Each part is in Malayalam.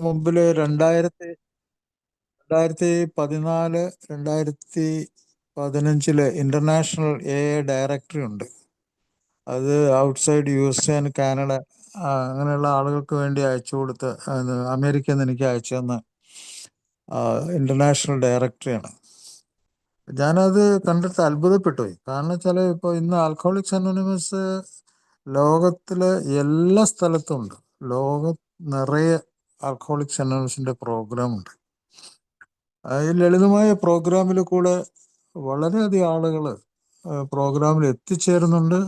മുമ്പില് 2014 2015 ഇന്റർനാഷണൽ ഡയറക്ടറി ഉണ്ട്. അത് ഔട്ട്സൈഡ് USA ആൻഡ് കാനഡ അങ്ങനെയുള്ള ആളുകൾക്ക് വേണ്ടി അയച്ചു കൊടുത്ത അമേരിക്കയിൽ നിന്ന് എനിക്ക് അയച്ചു തന്ന ഇന്റർനാഷണൽ ഡയറക്ടറിയാണ്. ഞാനത് കണ്ടിട്ട് അത്ഭുതപ്പെട്ടു പോയി. കാരണം വെച്ചാൽ ഇപ്പോൾ ഇന്ന് ആൽക്കഹോളിക്സ് അനോണിമസ് ലോകത്തിലെ എല്ലാ സ്ഥലത്തും ഉണ്ട്. ലോകം നിറയെ ആൽക്കഹോളിക്സ് അനോണിമസിന്റെ പ്രോഗ്രാം ഉണ്ട്. ഈ ലളിതമായ പ്രോഗ്രാമിൽ കൂടെ വളരെയധികം ആളുകൾ പ്രോഗ്രാമിൽ എത്തിച്ചേരുന്നുണ്ട്.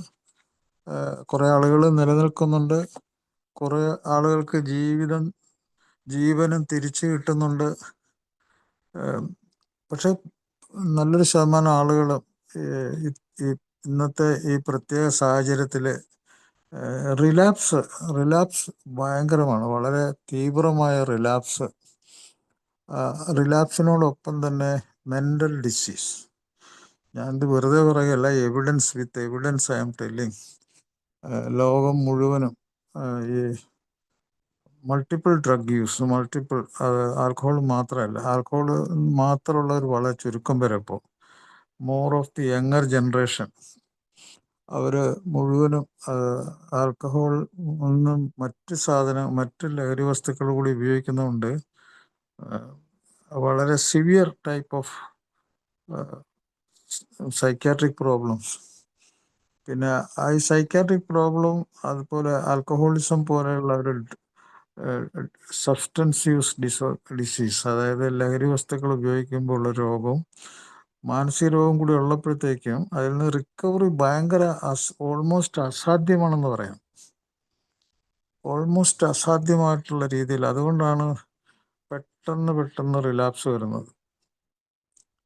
കുറേ ആളുകൾ നിലനിൽക്കുന്നുണ്ട്. കുറേ ആളുകൾക്ക് ജീവനും തിരിച്ചു കിട്ടുന്നുണ്ട്. പക്ഷെ നല്ലൊരു ശതമാനം ആളുകൾ ഇന്നത്തെ ഈ പ്രത്യേക സാഹചര്യത്തിൽ റിലാപ്സ് ഭയങ്കരമാണ്. വളരെ തീവ്രമായ റിലാപ്സിനോടൊപ്പം തന്നെ മെൻ്റൽ ഡിസീസ്. ഞാനിത് വെറുതെ പറയുകയല്ല, with evidence I am telling. ലോകം മുഴുവനും ഈ മൾട്ടിപ്പിൾ ഡ്രഗ് യൂസ്, ആൽക്കഹോൾ മാത്രമല്ല, ആൽക്കഹോൾ മാത്രമുള്ളവർ വളരെ ചുരുക്കം വരെ ഇപ്പോൾ more of the younger generation അവർ മുഴുവനും ആൽക്കഹോൾ ഒന്നും മറ്റ് ലഹരി വസ്തുക്കൾ കൂടി ഉപയോഗിക്കുന്നതുകൊണ്ട് വളരെ severe type of psychiatric problems. പിന്നെ ഈ സൈക്യാട്രിക് പ്രോബ്ലം അതുപോലെ ആൽക്കഹോളിസം പോലെയുള്ള ഒരു സബ്സ്റ്റൻസ് യൂസ് ഡിസീസ്, അതായത് ലഹരി വസ്തുക്കൾ ഉപയോഗിക്കുമ്പോൾ ഉള്ള രോഗവും മാനസിക രോഗം കൂടി ഉള്ളപ്പോഴത്തേക്കും അതിൽ നിന്ന് റിക്കവറി ഭയങ്കര ഓൾമോസ്റ്റ് അസാധ്യമാണെന്ന് പറയാം. ഓൾമോസ്റ്റ് അസാധ്യമായിട്ടുള്ള രീതിയിൽ. അതുകൊണ്ടാണ് പെട്ടെന്ന് റിലാപ്സ് വരുന്നത്.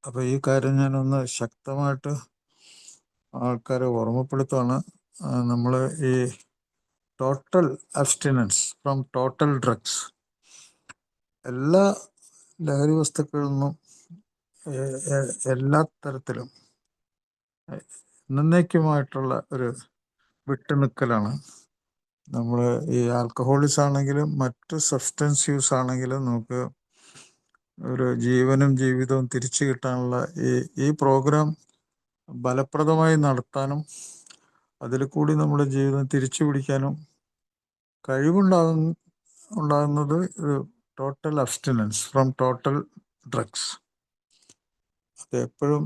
അപ്പോൾ ഈ കാര്യം ഞാനൊന്ന് ശക്തമായിട്ട് ആൾക്കാരെ ഓർമ്മപ്പെടുത്തുകയാണ്. നമ്മൾ ഈ total abstinence from total drugs, എല്ലാ ലഹരി വസ്തുക്കളിൽ നിന്നും എല്ലാ തരത്തിലും എന്നേക്കുമായിട്ടുള്ള ഒരു വിട്ടുനിൽക്കലാണ്. നമ്മൾ ഈ ആൽക്കഹോളിക്സ് ആണെങ്കിലും മറ്റ് സബ്സ്റ്റൻസ് യൂസ് ആണെങ്കിലും നമുക്ക് ഒരു ജീവനും ജീവിതവും തിരിച്ചു കിട്ടാനുള്ള ഈ പ്രോഗ്രാം ഫലപ്രദമായി നടത്താനും അതിൽ കൂടി നമ്മുടെ ജീവിതം തിരിച്ചു പിടിക്കാനും ഉണ്ടാകുന്നത് total abstinence from total drugs. അത് എപ്പോഴും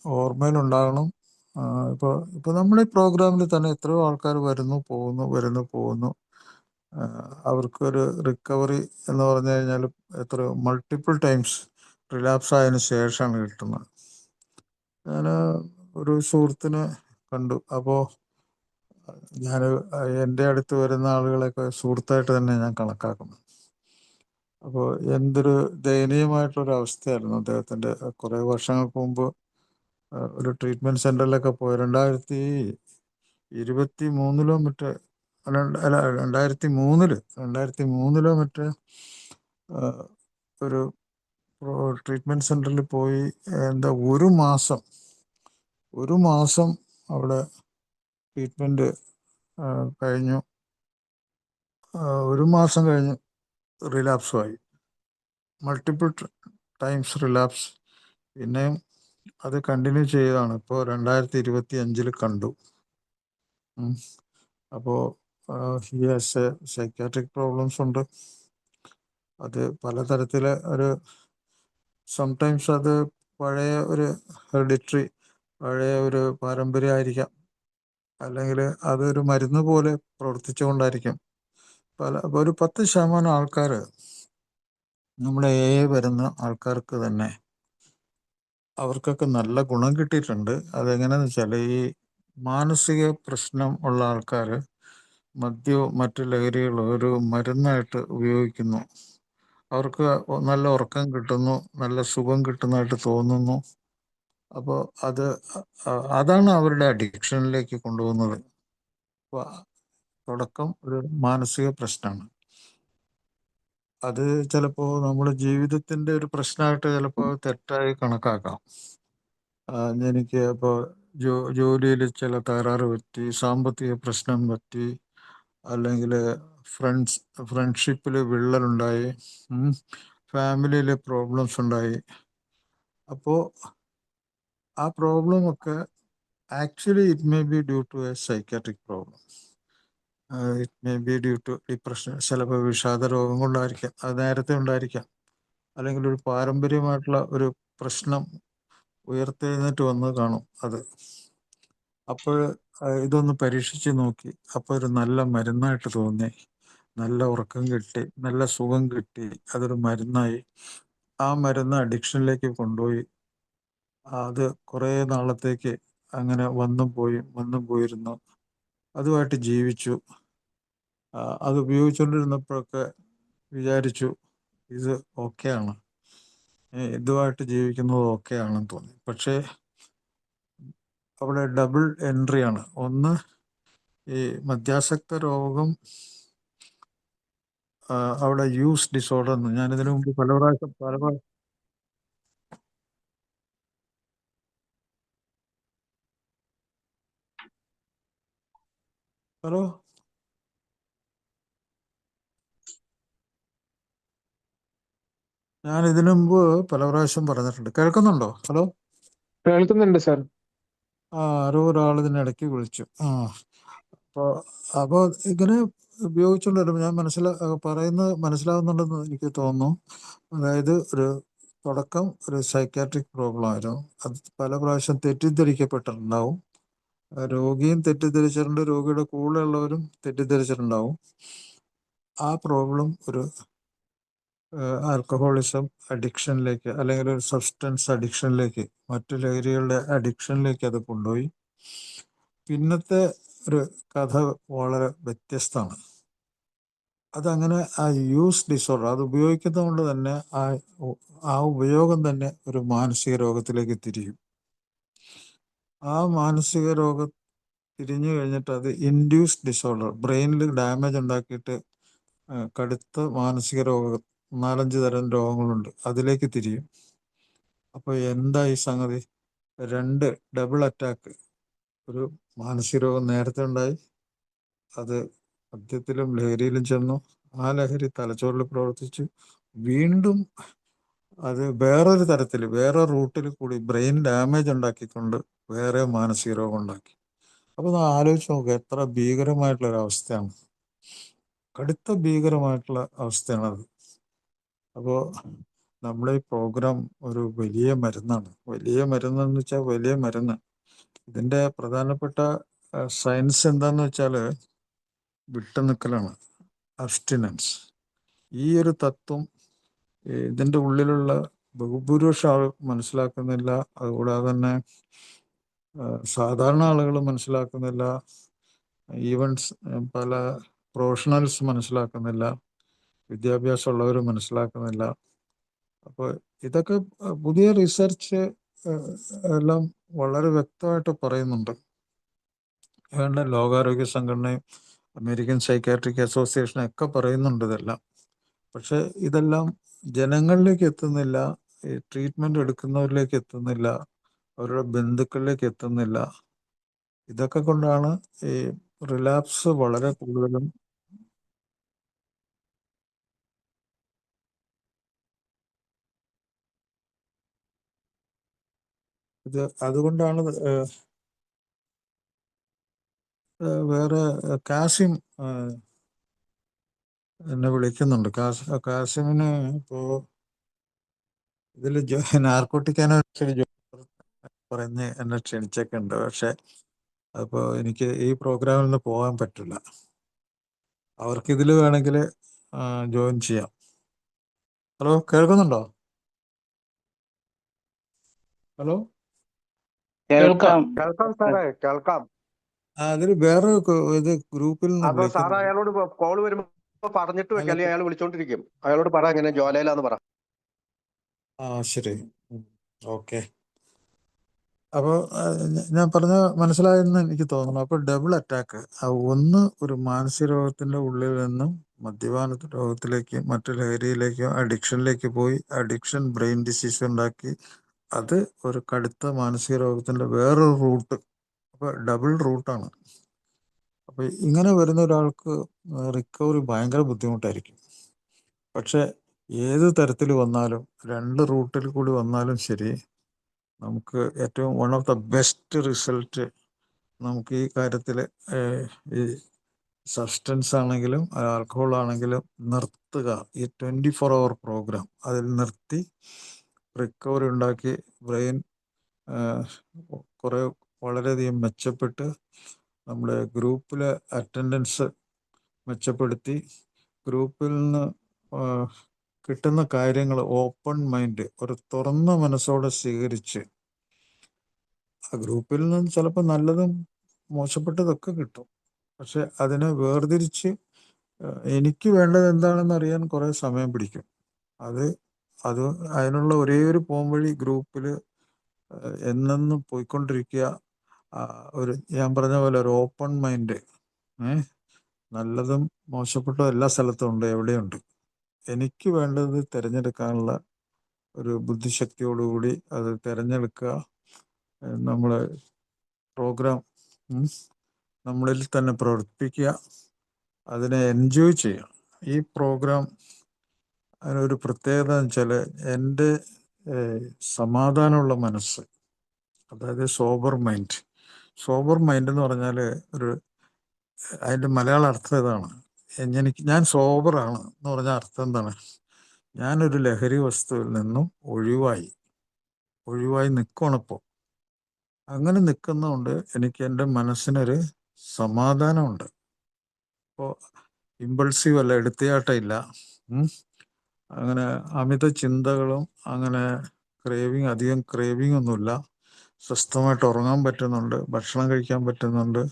ഓർമ്മയിലുണ്ടാകണം. ഇപ്പോൾ നമ്മുടെ ഈ പ്രോഗ്രാമിൽ തന്നെ എത്രയോ ആൾക്കാർ വരുന്നു പോകുന്നു. അവർക്കൊരു റിക്കവറി എന്ന് പറഞ്ഞു കഴിഞ്ഞാൽ എത്രയോ മൾട്ടിപ്പിൾ ടൈംസ് റിലാപ്സ് ആയതിനു ശേഷമാണ് കിട്ടുന്നത്. ഞാൻ ഒരു സുഹൃത്തിനെ കണ്ടു. അപ്പോൾ ഞാൻ എൻ്റെ അടുത്ത് വരുന്ന ആളുകളെയൊക്കെ സുഹൃത്തായിട്ട് തന്നെ ഞാൻ കണക്കാക്കുന്നു. അപ്പോൾ എന്തൊരു ദയനീയമായിട്ടൊരു അവസ്ഥയായിരുന്നു അദ്ദേഹത്തിൻ്റെ. കുറേ വർഷങ്ങൾക്ക് മുമ്പ് ഒരു ട്രീറ്റ്മെൻറ്റ് സെൻ്ററിലൊക്കെ പോയി 2023 മറ്റേ 2003 മറ്റേ ഒരു ട്രീറ്റ്മെൻറ്റ് സെൻ്ററിൽ പോയി. ഒരു മാസം അവിടെ ട്രീറ്റ്മെൻറ്റ് കഴിഞ്ഞു. ഒരു മാസം കഴിഞ്ഞ് റിലാപ്സുമായി, മൾട്ടിപ്പിൾ ടൈംസ് റിലാപ്സ്. പിന്നെയും അത് കണ്ടിന്യൂ ചെയ്തതാണ്. ഇപ്പോൾ 2025 കണ്ടു. അപ്പോൾ സൈക്യാട്രിക് പ്രോബ്ലംസ് ഉണ്ട്. അത് പലതരത്തിലെ സംടൈംസ് അത് പഴയ ഒരു പാരമ്പര്യമായിരിക്കാം, അല്ലെങ്കിൽ അതൊരു മരുന്ന് പോലെ പ്രവർത്തിച്ചുകൊണ്ടായിരിക്കും. ഒരു 10% ആൾക്കാർ, നമ്മുടെ വരുന്ന ആൾക്കാർക്ക് തന്നെ അവർക്കൊക്കെ നല്ല ഗുണം കിട്ടിയിട്ടുണ്ട്. അതെങ്ങനെയാണെന്ന് വെച്ചാൽ, ഈ മാനസിക പ്രശ്നം ഉള്ള ആൾക്കാർ മദ്യവും മറ്റു ലഹരികളും ഒരു മരുന്നായിട്ട് ഉപയോഗിക്കുന്നു. അവർക്ക് നല്ല ഉറക്കം കിട്ടുന്നു, നല്ല സുഖം കിട്ടുന്നതായിട്ട് തോന്നുന്നു. അപ്പോൾ അതാണ് അവരുടെ അഡിക്ഷനിലേക്ക് കൊണ്ടുപോകുന്നത്. അപ്പോൾ തുടക്കം ഒരു മാനസിക പ്രശ്നമാണ്. അത് ചിലപ്പോൾ നമ്മുടെ ജീവിതത്തിൻ്റെ ഒരു പ്രശ്നമായിട്ട് ചിലപ്പോൾ തെറ്റായി കണക്കാക്കാം. എനിക്ക് ഇപ്പോൾ ജോലിയിൽ ചില തകരാറ് പറ്റി, സാമ്പത്തിക പ്രശ്നം പറ്റി, അല്ലെങ്കിൽ ഫ്രണ്ട്ഷിപ്പിൽ വിള്ളലുണ്ടായി, ഫാമിലിയിൽ പ്രോബ്ലംസ് ഉണ്ടായി. അപ്പോൾ ആ പ്രോബ്ലം ഒക്കെ actually it may be due to a psychiatric problem, it may be due to depression, ചിലപ്പോൾ വിഷാദ രോഗം കൊണ്ടായിരിക്കാം, അത് നേരത്തെ ഉണ്ടായിരിക്കാം, അല്ലെങ്കിൽ ഒരു പാരമ്പര്യമായിട്ടുള്ള ഒരു പ്രശ്നം ഉയർത്തെഴുന്നേറ്റ് വന്ന് കാണും അത്. അപ്പോൾ ഇതൊന്ന് പരീക്ഷിച്ച് നോക്കി. അപ്പോൾ ഒരു നല്ല മരുന്നായിട്ട് തോന്നി, നല്ല ഉറക്കം കിട്ടി, നല്ല സുഖം കിട്ടി, അതൊരു മരുന്നായി. ആ മരുന്ന് അഡിക്ഷനിലേക്ക് കൊണ്ടുപോയി. അത് കുറേ നാളത്തേക്ക് അങ്ങനെ വന്നും പോയിരുന്നു. അതുമായിട്ട് ജീവിച്ചു. അത് ഉപയോഗിച്ചുകൊണ്ടിരുന്നപ്പോഴൊക്കെ വിചാരിച്ചു ഇത് ഓക്കെയാണ്, ഇതുമായിട്ട് ജീവിക്കുന്നത് ഓക്കെയാണെന്ന് തോന്നി. പക്ഷേ അവിടെ ഡബിൾ എൻട്രിയാണ്. ഒന്ന്, ഈ മദ്യാസക്ത രോഗം, അവിടെ യൂസ് ഡിസോർഡർ എന്ന് ഞാനിതിനു മുമ്പ് പല പ്രാവശ്യം ഹലോ, ഞാൻ ഇതിനു മുമ്പ് പല പ്രാവശ്യം പറഞ്ഞിട്ടുണ്ട്. കേൾക്കുന്നുണ്ടോ? ഹലോ, കേൾക്കുന്നുണ്ട് സാർ. ആരോ ഒരാൾ ഇതിനിടയ്ക്ക് വിളിച്ചു. അപ്പോൾ ഇങ്ങനെ ഉപയോഗിച്ചുകൊണ്ട് വരുമ്പോൾ ഞാൻ പറയുന്നത് മനസ്സിലാവുന്നുണ്ടെന്ന് എനിക്ക് തോന്നുന്നു. അതായത് ഒരു തുടക്കം ഒരു സൈക്കാട്രിക് പ്രോബ്ലം ആയിരുന്നു. അത് പല പ്രാവശ്യം തെറ്റിദ്ധരിക്കപ്പെട്ടിട്ടുണ്ടാവും. രോഗിയും തെറ്റിദ്ധരിച്ചിട്ടുണ്ട്, രോഗിയുടെ കൂടെയുള്ളവരും തെറ്റിദ്ധരിച്ചിട്ടുണ്ടാവും. ആ പ്രോബ്ലം ഒരു ആൽക്കഹോളിസം അഡിക്ഷനിലേക്ക്, അല്ലെങ്കിൽ ഒരു സബ്സ്റ്റൻസ് അഡിക്ഷനിലേക്ക്, മറ്റു ലഹരികളുടെ അഡിക്ഷനിലേക്ക് അത് കൊണ്ടുപോയി. പിന്നത്തെ ഒരു കഥ വളരെ വ്യത്യസ്തമാണ്. അതങ്ങനെ ആ യൂസ് ഡിസോർഡർ, അത് ഉപയോഗിക്കുന്നത് കൊണ്ട് തന്നെ ആ ഉപയോഗം തന്നെ ഒരു മാനസിക രോഗത്തിലേക്ക് തിരിയും. ആ മാനസിക രോഗം തിരിഞ്ഞു കഴിഞ്ഞിട്ട് അത് ഇൻഡ്യൂസ് ഡിസോർഡർ, ബ്രെയിനിൽ ഡാമേജ് ഉണ്ടാക്കിയിട്ട് കടുത്ത മാനസിക രോഗം, 4-5 തരം രോഗങ്ങളുണ്ട്, അതിലേക്ക് തിരിയും. അപ്പോൾ എന്താ ഈ സംഗതി? 2 ഡബിൾ അറ്റാക്ക്. ഒരു മാനസിക രോഗം നേരത്തെ ഉണ്ടായി, അത് മദ്യത്തിലും ലഹരിയിലും ചെന്നു, ആ ലഹരി തലച്ചോറിൽ പ്രവർത്തിച്ചു, വീണ്ടും അത് വേറൊരു തരത്തിൽ, വേറെ റൂട്ടിൽ കൂടി ബ്രെയിൻ ഡാമേജ് ഉണ്ടാക്കിക്കൊണ്ട് വേറെ മാനസിക രോഗം ഉണ്ടാക്കി. അപ്പോൾ ഒന്ന് ആലോചിച്ച് നോക്കുക, എത്ര ഭീകരമായിട്ടുള്ളൊരു അവസ്ഥയാണ്, കടുത്ത ഭീകരമായിട്ടുള്ള അവസ്ഥയാണത്. അപ്പോൾ നമ്മളെ ഈ പ്രോഗ്രാം ഒരു വലിയ മരുന്നാണ്. വലിയ മരുന്നെന്ന് വെച്ചാൽ വലിയ മരുന്ന്. ഇതിൻ്റെ പ്രധാനപ്പെട്ട സയൻസ് എന്താന്ന് വെച്ചാൽ വിട്ടുനിൽക്കലാണ്, അബ്സ്റ്റിനൻസ്. ഈ ഒരു തത്വം ഇതിൻ്റെ ഉള്ളിലുള്ള ബഹുഭൂരിപക്ഷം ആൾ മനസ്സിലാക്കുന്നില്ല. അതുകൂടാതെ തന്നെ സാധാരണ ആളുകൾ മനസ്സിലാക്കുന്നില്ല, ഈവൻ പല പ്രൊഫഷണൽസ് മനസ്സിലാക്കുന്നില്ല, വിദ്യാഭ്യാസമുള്ളവർ മനസ്സിലാക്കുന്നില്ല. അപ്പോൾ ഇതൊക്കെ പുതിയ റിസർച്ച് എല്ലാം വളരെ വ്യക്തമായിട്ട് പറയുന്നുണ്ട്. വേണ്ട, ലോകാരോഗ്യ സംഘടനയും അമേരിക്കൻ സൈക്കാട്രിക് അസോസിയേഷനും ഒക്കെ പറയുന്നുണ്ട് ഇതെല്ലാം. പക്ഷെ ഇതെല്ലാം ജനങ്ങളിലേക്ക് എത്തുന്നില്ല, ഈ ട്രീറ്റ്മെൻറ്റ് എടുക്കുന്നവരിലേക്ക് എത്തുന്നില്ല, അവരുടെ ബന്ധുക്കളിലേക്ക് എത്തുന്നില്ല. ഇതൊക്കെ കൊണ്ടാണ് ഈ റിലാപ്സ് വളരെ കൂടുതലും. അതുകൊണ്ടാണ് വേറെ കാസിം എന്നെ വിളിക്കുന്നുണ്ട്. കാസിമിന് ഇപ്പോൾ ഇതിൽ നാർക്കോട്ടിക് അനോണിക്സിൽ പറഞ്ഞ് എന്നെ ക്ഷണിച്ചൊക്കെ ഉണ്ട്. പക്ഷെ അപ്പോൾ എനിക്ക് ഈ പ്രോഗ്രാമിൽ നിന്ന് പോകാൻ പറ്റില്ല. അവർക്കിതിൽ വേണമെങ്കിൽ ജോയിൻ ചെയ്യാം. ഹലോ, കേൾക്കുന്നുണ്ടോ? ഹലോ, കേൾക്കാം. കേൾക്കാം സാറേ, കേൾക്കാം. അതിൽ വേറെ ഇത് ഗ്രൂപ്പിൽ നിന്ന് അപ്പൊ സാറ് വിളിക്കുന്നു. അയാളോട് കോള് വരുമ്പോ പറഞ്ഞിട്ട് വെക്കാം, അല്ല, അല്ലെങ്കിൽ അയാൾ വിളിച്ചോണ്ടിരിക്കും. അയാളോട് പറ ഇങ്ങനെ ജോലയിലാന്ന് പറ. ശരി, ഓക്കെ. അപ്പോൾ ഞാൻ പറഞ്ഞ മനസ്സിലായെന്ന് എനിക്ക് തോന്നുന്നു. അപ്പോൾ ഡബിൾ അറ്റാക്ക്, ഒന്ന് ഒരു മാനസിക രോഗത്തിൻ്റെ ഉള്ളിൽ നിന്നും മദ്യപാന രോഗത്തിലേക്ക്, മറ്റു ലഹരിയിലേക്കോ അഡിക്ഷനിലേക്ക് പോയി, അഡിക്ഷൻ ബ്രെയിൻ ഡിസീസ് ഉണ്ടാക്കി, അത് ഒരു കടുത്ത മാനസിക രോഗത്തിൻ്റെ വേറൊരു റൂട്ട്. അപ്പോൾ ഡബിൾ റൂട്ടാണ്. അപ്പോൾ അപ്പോൾ ഇങ്ങനെ വരുന്ന ഒരാൾക്ക് റിക്കവറി ഭയങ്കര ബുദ്ധിമുട്ടായിരിക്കും. പക്ഷെ ഏത് തരത്തിൽ വന്നാലും, 2 റൂട്ടിൽ കൂടി വന്നാലും ശരി, നമുക്ക് ഏറ്റവും one of the best result നമുക്ക് ഈ കാര്യത്തിൽ ഈ സബ്സ്റ്റൻസ് ആണെങ്കിലും ആൽക്കഹോൾ ആണെങ്കിലും നിർത്തുക, ഈ 24 hour പ്രോഗ്രാം അതിൽ നിർത്തി റിക്കവറി ഉണ്ടാക്കി ബ്രെയിൻ വളരെയധികം മെച്ചപ്പെട്ട് നമ്മുടെ ഗ്രൂപ്പിലെ അറ്റൻഡൻസ് മെച്ചപ്പെടുത്തി ഗ്രൂപ്പിൽ നിന്ന് കിട്ടുന്ന കാര്യങ്ങൾ ഓപ്പൺ മൈൻഡ്, ഒരു തുറന്ന മനസ്സോടെ സ്വീകരിച്ച്, ആ ഗ്രൂപ്പിൽ നിന്ന് ചിലപ്പോൾ നല്ലതും മോശപ്പെട്ടതൊക്കെ കിട്ടും. പക്ഷെ അതിനെ വേർതിരിച്ച് എനിക്ക് വേണ്ടത് എന്താണെന്ന് അറിയാൻ കുറേ സമയം പിടിക്കും. അത് അതിനുള്ള ഒരേ ഒരു പോംവഴി ഗ്രൂപ്പിൽ എന്നെന്നും പോയിക്കൊണ്ടിരിക്കുക. ഞാൻ പറഞ്ഞ പോലെ ഒരു ഓപ്പൺ മൈൻഡ്, നല്ലതും മോശപ്പെട്ടതും എല്ലാ സ്ഥലത്തും ഉണ്ട്, എവിടെയുണ്ട്. എനിക്ക് വേണ്ടത് തിരഞ്ഞെടുക്കാനുള്ള ഒരു ബുദ്ധിശക്തിയോടുകൂടി അത് തിരഞ്ഞെടുക്കുക. നമ്മൾ പ്രോഗ്രാം നമ്മളിൽ തന്നെ പ്രവർത്തിപ്പിക്കുക, അതിനെ എൻജോയ് ചെയ്യുക. ഈ പ്രോഗ്രാം അതിനൊരു പ്രത്യേകത എന്ന് വെച്ചാൽ എൻ്റെ സമാധാനമുള്ള മനസ്സ്, അതായത് സോബർ മൈൻഡ് എന്ന് പറഞ്ഞാൽ അതിൻ്റെ മലയാള അർത്ഥം ഇതാണ്. ഞാൻ സോബറാണ് എന്ന് പറഞ്ഞ അർത്ഥം എന്താണ്? ഞാനൊരു ലഹരി വസ്തുവിൽ നിന്നും ഒഴിവായി നിൽക്കുകയാണിപ്പോൾ. അങ്ങനെ നിൽക്കുന്നതുകൊണ്ട് എനിക്ക് എൻ്റെ മനസ്സിനൊരു സമാധാനമുണ്ട്. ഇപ്പോൾ ഇമ്പൾസീവ് അല്ല, എടുത്തിയാട്ടമില്ല, അങ്ങനെ അമിത ചിന്തകളും അങ്ങനെ അധികം ക്രേവിങ് ഒന്നുമില്ല. സ്വസ്ഥമായിട്ട് ഉറങ്ങാൻ പറ്റുന്നുണ്ട്, ഭക്ഷണം കഴിക്കാൻ പറ്റുന്നുണ്ട്,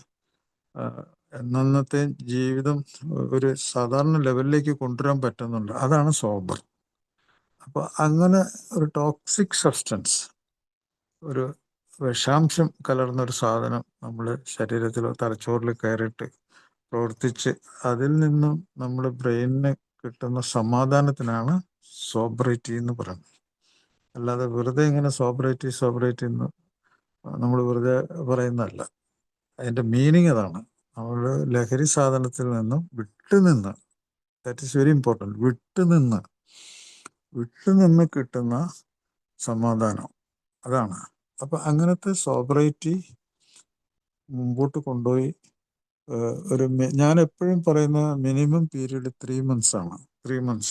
എന്നത്തെ ജീവിതം ഒരു സാധാരണ ലെവലിലേക്ക് കൊണ്ടുവരാൻ പറ്റുന്നുണ്ട്. അതാണ് സോബർ. അപ്പോൾ അങ്ങനെ ഒരു ടോക്സിക് സബ്സ്റ്റൻസ്, ഒരു വിഷാംശം കലർന്നൊരു സാധനം നമ്മുടെ ശരീരത്തിലോ തലച്ചോറിൽ കയറിയിട്ട് പ്രവർത്തിച്ച് അതിൽ നിന്നും നമ്മുടെ ബ്രെയിനിന് കിട്ടുന്ന സമാധാനത്തിനാണ് സോബ്രേറ്റി എന്ന് പറയുന്നത്. അല്ലാതെ വെറുതെ ഇങ്ങനെ സോബ്രേറ്റി എന്ന് നമ്മൾ വെറുതെ പറയുന്നതല്ല. അതിൻ്റെ മീനിങ് അതാണ്. നമ്മൾ ലഹരി സാധനത്തിൽ നിന്നും വിട്ടുനിന്ന്, ദാറ്റ് ഈസ് വെരി ഇമ്പോർട്ടൻറ്റ്, വിട്ടുനിന്ന് കിട്ടുന്ന സമാധാനം, അതാണ്. അപ്പം അങ്ങനത്തെ സോബ്രേറ്റി മുമ്പോട്ട് കൊണ്ടുപോയി ഞാൻ എപ്പോഴും പറയുന്ന മിനിമം പീരീഡ് 3 months ആണ്. 3 months.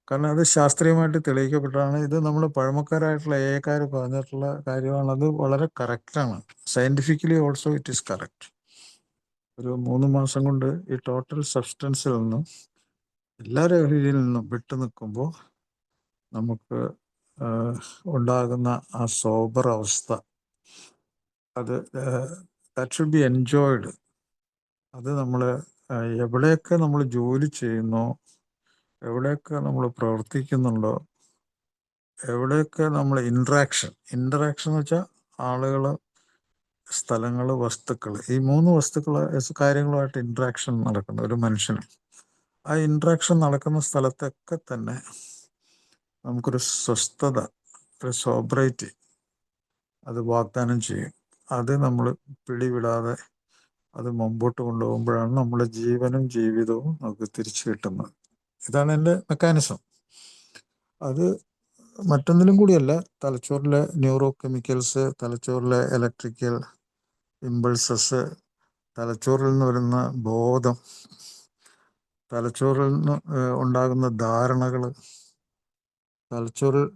കാരണം അത് ശാസ്ത്രീയമായിട്ട് തെളിയിക്കപ്പെട്ടതാണ്. ഇത് നമ്മൾ പഴമക്കാരായിട്ടുള്ള എക്കാർ പറഞ്ഞിട്ടുള്ള കാര്യമാണ്. അത് വളരെ കറക്റ്റാണ്. Scientifically also it is correct. ഒരു 3 മാസം കൊണ്ട് ഈ ടോട്ടൽ സബ്സ്റ്റൻസിൽ നിന്നും, എല്ലാ ലഹരിയിൽ നിന്നും വിട്ടു നിൽക്കുമ്പോൾ നമുക്ക് ഉണ്ടാകുന്ന ആ സോബർ അവസ്ഥ, അത് ദാറ്റ് ഷുഡ് ബി എൻജോയ്ഡ്. അത് നമ്മൾ എവിടെയൊക്കെ നമ്മൾ ജോലി ചെയ്യുന്നോ, എവിടെയൊക്കെ നമ്മൾ പ്രവർത്തിക്കുന്നുണ്ടോ, എവിടെയൊക്കെ നമ്മൾ ഇൻട്രാക്ഷൻ എന്ന് വെച്ചാൽ ആളുകൾ, സ്ഥലങ്ങൾ, വസ്തുക്കൾ, ഈ 3 കാര്യങ്ങളുമായിട്ട് ഇൻട്രാക്ഷൻ നടക്കുന്ന ഒരു മനുഷ്യന്, ആ ഇൻട്രാക്ഷൻ നടക്കുന്ന സ്ഥലത്തൊക്കെ തന്നെ നമുക്കൊരു സ്വസ്ഥത, ഒരു സോബ്രൈറ്റി അത് വാഗ്ദാനം ചെയ്യും. അത് നമ്മൾ പിടിവിടാതെ അത് മുമ്പോട്ട് കൊണ്ടുപോകുമ്പോഴാണ് നമ്മുടെ ജീവനും ജീവിതവും നമുക്ക് തിരിച്ചു കിട്ടുന്നത്. ഇതാണ് എൻ്റെ മെക്കാനിസം. അത് മറ്റൊന്നിലും കൂടിയല്ല, തലച്ചോറിലെ ന്യൂറോ കെമിക്കൽസ്, തലച്ചോറിലെ ഇലക്ട്രിക്കൽ ഇമ്പൾസസ്, തലച്ചോറിൽ നിന്ന് വരുന്ന ബോധം, തലച്ചോറിൽ നിന്ന് ഉണ്ടാകുന്ന ധാരണകൾ, തലച്ചോറിൽ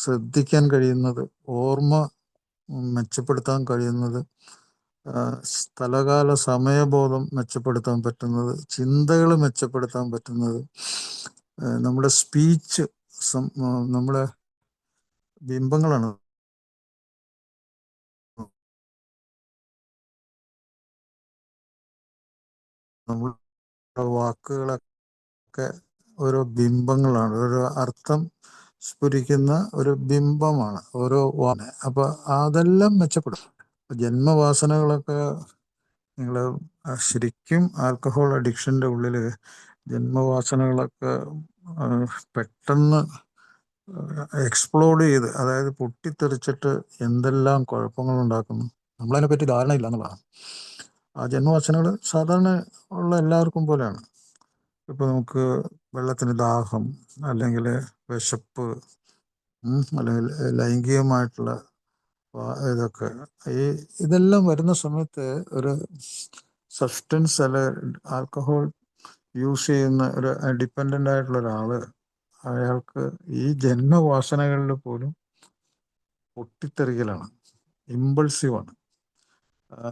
ശ്രദ്ധിക്കാൻ കഴിയുന്നത്, ഓർമ്മ മെച്ചപ്പെടുത്താൻ കഴിയുന്നത്, സ്ഥലകാല സമയബോധം മെച്ചപ്പെടുത്താൻ പറ്റുന്നത്, ചിന്തകൾ മെച്ചപ്പെടുത്താൻ പറ്റുന്നത്, നമ്മുടെ സ്പീച്ച്, നമ്മുടെ ബിംബങ്ങളാണ്. നമ്മുടെ വാക്കുകളൊക്കെ ഓരോ ബിംബങ്ങളാണ്, ഒരു അർത്ഥം സ്ഫുരിക്കുന്ന ഒരു ബിംബമാണ് ഓരോ വാക്ക്. അപ്പൊ അതെല്ലാം മെച്ചപ്പെടും. ജന്മവാസനകളൊക്കെ നിങ്ങൾ ശരിക്കും ആൽക്കഹോൾ അഡിക്ഷൻ്റെ ഉള്ളിൽ ജന്മവാസനകളൊക്കെ പെട്ടെന്ന് എക്സ്പ്ലോഡ് ചെയ്ത്, അതായത് പൊട്ടിത്തെറിച്ചിട്ട് എന്തെല്ലാം കുഴപ്പങ്ങൾ ഉണ്ടാക്കുന്നു, നമ്മളതിനെപ്പറ്റി ധാരണയില്ല എന്നുള്ളതാണ്. ആ ജന്മവാസനകൾ സാധാരണ ഉള്ള എല്ലാവർക്കും പോലെയാണ്. ഇപ്പോൾ നമുക്ക് വെള്ളത്തിന് ദാഹം, അല്ലെങ്കിൽ വിശപ്പ്, അല്ലെങ്കിൽ ലൈംഗികമായിട്ടുള്ള ഇതൊക്കെ ഇതെല്ലാം വരുന്ന സമയത്ത് ഒരു സബ്സ്റ്റൻസ് അല്ലെ ആൽക്കഹോൾ യൂസ് ചെയ്യുന്ന ഒരു ഡിപ്പെൻഡൻ്റ് ആയിട്ടുള്ള ഒരാൾ, അയാൾക്ക് ഈ ജന്മവാസനകളിൽ പോലും പൊട്ടിത്തെറിക്കലാണ്, ഇമ്പൾസീവാണ്.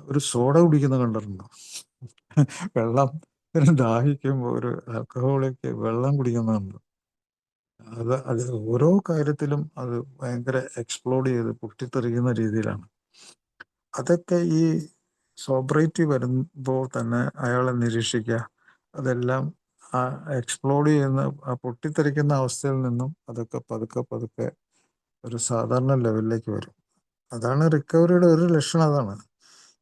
ഒരു സോഡ കുടിക്കുന്ന കണ്ടിട്ടുണ്ടോ? വെള്ളം ദാഹിക്കുമ്പോൾ ഒരു ആൽക്കഹോളിക്ക് വെള്ളം കുടിക്കുന്നുണ്ട്. അത് ഓരോ കാര്യത്തിലും അത് ഭയങ്കര എക്സ്പ്ലോഡ് ചെയ്ത് പൊട്ടിത്തെറിക്കുന്ന രീതിയിലാണ്. അതൊക്കെ ഈ സോബ്രൈറ്റി വരുമ്പോൾ തന്നെ അയാളെ നിരീക്ഷിക്കുക. അതെല്ലാം ആ എക്സ്പ്ലോഡ് ചെയ്യുന്ന, ആ പൊട്ടിത്തെറിക്കുന്ന അവസ്ഥയിൽ നിന്നും അതൊക്കെ പതുക്കെ പതുക്കെ ഒരു സാധാരണ ലെവലിലേക്ക് വരും. അതാണ് റിക്കവറിയുടെ ഒരു ലക്ഷണം. അതാണ്